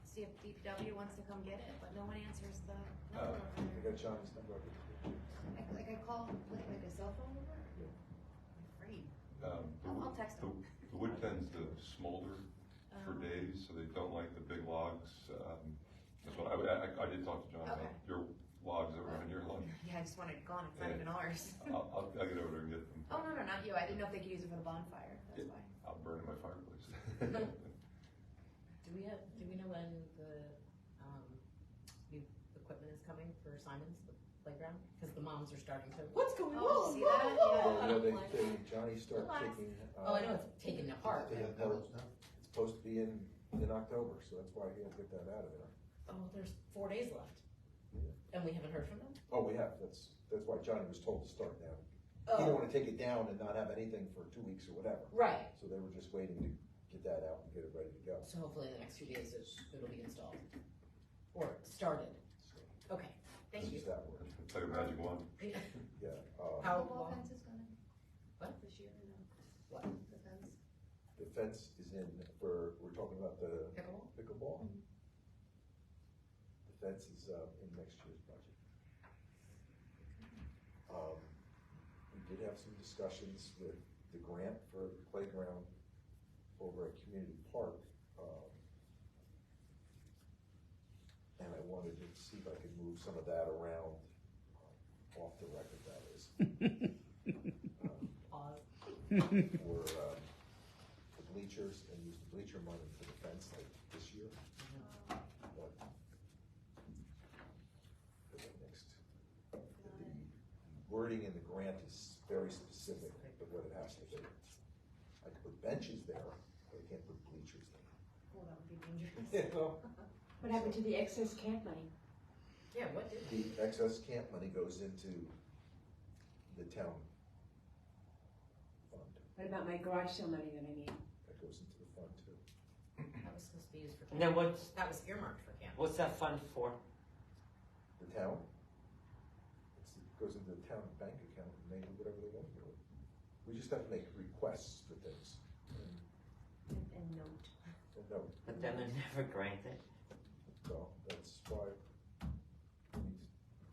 See if DPW wants to come get it, but no one answers the number. I got Johnny's number. I call like a cell phone number? Yeah. I'm afraid. I'll text the wood tends to smolder for days, so they don't like the big logs. That's what I did talk to John about your logs that were on your lawn. Yeah, I just wanted it gone. It's not even ours. I'll get over there and get them. Oh, no, not you. I didn't know if they could use it for the bonfire. That's why. I'll burn in my fireplace. Do we know when the new equipment is coming for Simon's the playground? Because the moms are starting to, what's going on? See that? Yeah, Johnny started taking. Oh, I know it's taken apart. It's supposed to be in October, so that's why he had to get that out of there. Oh, there's 4 days left. Yeah. And we haven't heard from them? Oh, we have, that's why Johnny was told to start now. He Oh. didn't wanna take it down and not have anything for 2 weeks or whatever. Right. So they were just waiting to get that out and get it ready to go. So hopefully in the next few days it'll be installed. Or started. Okay, thank you. Use that word. It's like a magic wand. Yeah. How Pickleball long? fence is coming. What? This year, no. What? The fence. The fence is in, we're talking about the Pickleball? pickleball. The fence is, in next year's budget. We did have some discussions with the grant for the playground over at Community Park. And I wanted to see if I could move some of that around, off the record, that is. For the bleachers, and use the bleacher money for the fence like this year. But for the next, the wording in the grant is very specific of what it has to be. I could put benches there, but I can't put bleachers there. Oh, that would be dangerous. You know? What happened to the excess camp money? Yeah, what did? The excess camp money goes into the town fund. What about my garage sale money that I need? That goes into the fund too. That was supposed to be used for And then camp. what's, That was earmarked for camp. what's that fund for? The town, it goes into the town bank account, and they do whatever they want to do. We just have to make requests for things. And note. And no, But then they're never granted. so that's why we need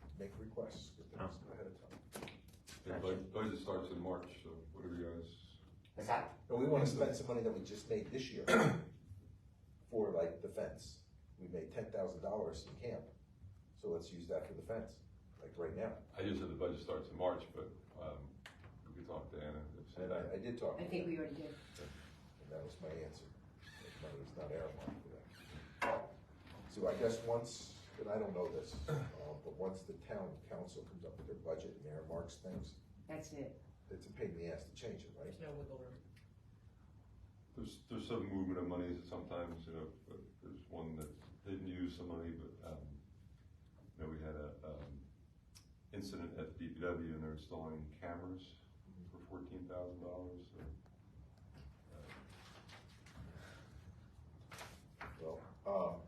to make requests for things ahead of time. Yeah, budget starts in March, so whatever you guys. Is that? But we wanna spend some money that we just made this year for like the fence. We made $10,000 in camp, so let's use that for the fence, like right now. I just said the budget starts in March, but we could talk to Anna. And I did talk. I think we already did. And that was my answer. That money is not earmarked for that. So I guess once, and I don't know this, but once the town council comes up with their budget and earmarks things, That's it. it's a pain in the ass to change it, right? There's no wiggle room. There's some movement of monies sometimes, but there's one that didn't use some money, but, we had a, incident at DPW and they're installing cameras for $14,000, so. Well,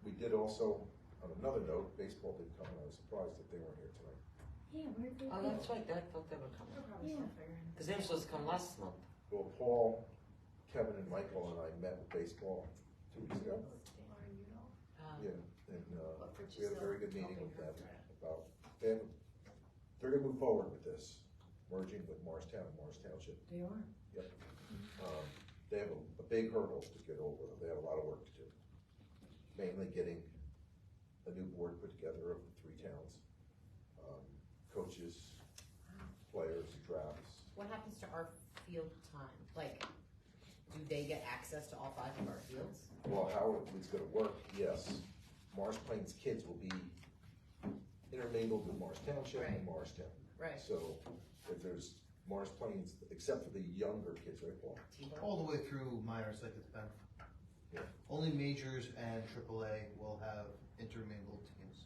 we did also, on another note, baseball did come, and I was surprised that they weren't here tonight. Yeah, where did they Oh, go? that's right, I thought they were coming. They're probably still figuring. Because they were supposed to come last month. Well, Paul, Kevin, and Michael and I met with baseball 2 weeks ago. Yeah, and, we had a very good meeting with them about, they're gonna move forward with this, merging with Morristown and Morris Township. They are. Yep. They have a big hurdle to get over, they have a lot of work to do. Mainly getting a new board put together of the 3 towns. Coaches, players, drafts. What happens to our field time? Like, do they get access to all 5 of our fields? Well, how it's gonna work, yes. Morris Plains kids will be intermingled with Morris Township and Morristown. Right. So if there's Morris Plains, except for the younger kids, right, Paul? All the way through minors, like it's been. Yeah. Only majors and AAA will have intermingled teams.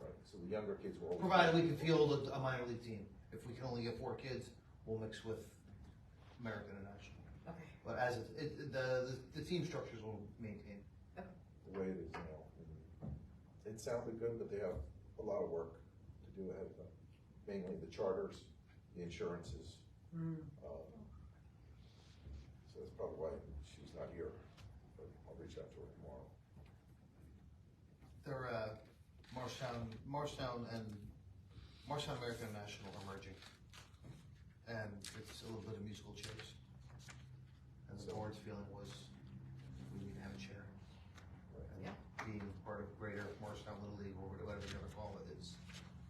Right, so the younger kids will always. Provided we can field a minor league team. If we can only get 4 kids, we'll mix with American and National. Okay. But as the team structures will maintain. The way it is now. It sounded good, but they have a lot of work to do ahead of them. Mainly the charters, the insurances. So that's probably why she's not here, but I'll reach out to her tomorrow. They're Morristown American and National are merging. And it's a little bit of musical chairs. And the board's feeling was we need to have a chair. And being part of greater Morristown Little League or whatever you ever call it is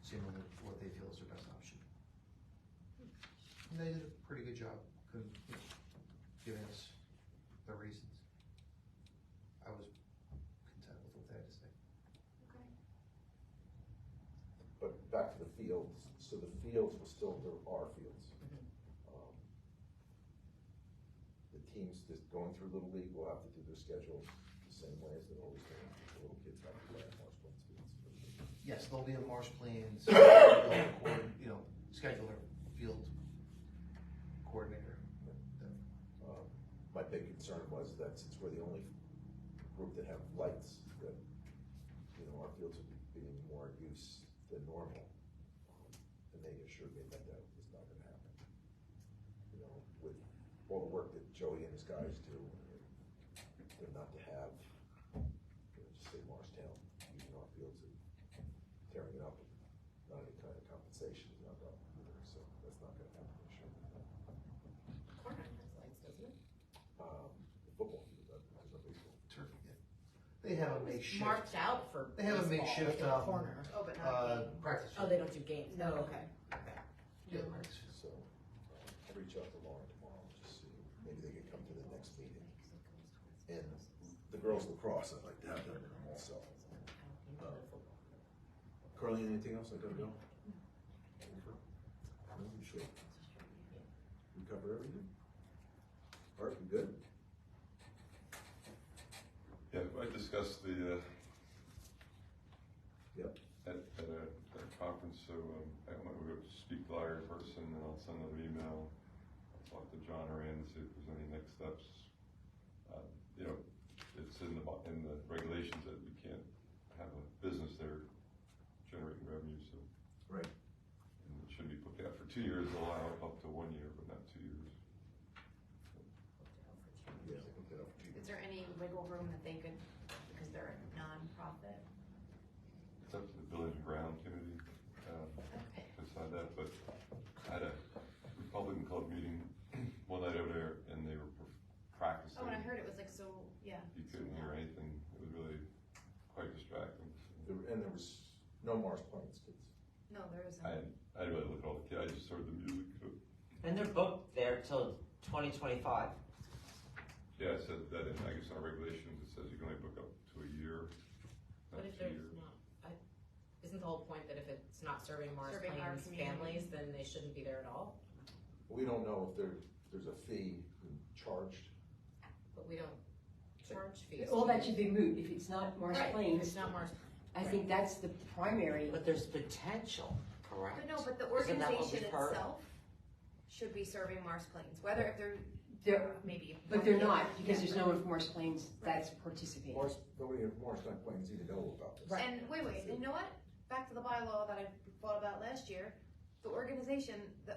seemingly what they feel is their best option. And they did a pretty good job giving us their reasons. I was content with what they had to say. But back to the fields, so the fields will still, there are fields. The teams just going through Little League will have to do their schedule the same way as they always do. The little kids have to play at Morris Plains fields. Yes, they'll be in Marsh Plains, schedule their field coordinator. My big concern was that since we're the only group that have lights, that, our fields would be being more use than normal. And they assured me that that was not gonna happen. With all the work that Joey and his guys do, they're not to have, just say Morristown, using our fields and tearing it up, not any kind of compensation is not done either, so that's not gonna happen, I'm sure. Cornell has lights, doesn't it? The football field, there's no baseball. Turf, yeah. They have a makeshift. Marked out for They have a baseball, makeshift, like in a corner. Oh, but not practice. Oh, they don't do games? No, okay. Yeah, practice. So, I'll reach out to Lauren tomorrow, just see, maybe they can come to the next meeting. And the girls lacrosse, I'd like to have them also. Carly, anything else I gotta go? No, you sure? We cover everything? All right, we good? Yeah, I discussed the, Yep. at a conference, so I'm gonna go speak to Larry first, and then I'll send another email. I'll talk to John or Ann to see if there's any next steps. It's in the regulations that we can't have a business there generating revenue, so. Right. And it should be put out for 2 years, allow up to 1 year, but not 2 years. Yeah, they can get up to you. Is there any wiggle room that they could, because they're a nonprofit? It's up to the Village and Ground Committee, to decide that, but I had a Republican Club meeting one night over there, and they were practicing. Oh, and I heard it was like so, yeah. You couldn't hear anything, it was really quite distracting. And there was no Morris Plains kids. No, there isn't. I didn't really look at all the kids, I just heard the music, so. And they're booked there till 2025. Yeah, it said that in, I guess, our regulations, it says you can only book up to a year, not But if 2 there's years. not, isn't the whole point that if it's not serving Morris Serving our Plains community. families, then they shouldn't be there at all? We don't know if there's a fee charged. But we don't charge fees. All that should be moot, if it's not Morris Right, Plains. if it's not Morris. I think that's the primary. But there's potential, correct? But no, but the Isn't that what organization we've heard? itself should be serving Morris Plains, whether if they're maybe. But they're not, because there's no one from Morris Plains that's participating. Nobody in Morristown Plains even know about this. And wait, you know what? Back to the bylaw that I thought about last year, the organization, the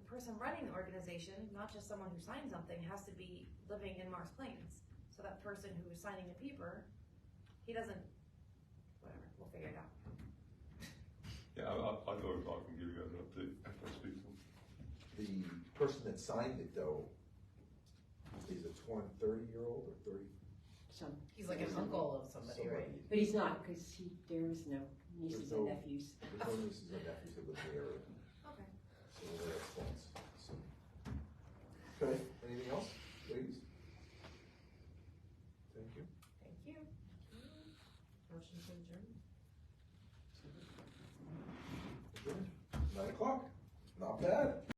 person running the organization, not just someone who signed something, has to be living in Morris Plains. So that person who is signing a paper, he doesn't, whatever, we'll figure it out. Yeah, I'll go and talk and give you guys an update after I speak to them. The person that signed it though, is a 30-year-old or 30? He's like an uncle of somebody, right? But he's not, because there is no nieces and nephews. There's no nieces and nephews that live in the area. Okay. So we're at fault. So. Okay, anything else, ladies? Thank you. Thank you. Motion to adjourn. Adjourned. 9 o'clock. Not bad.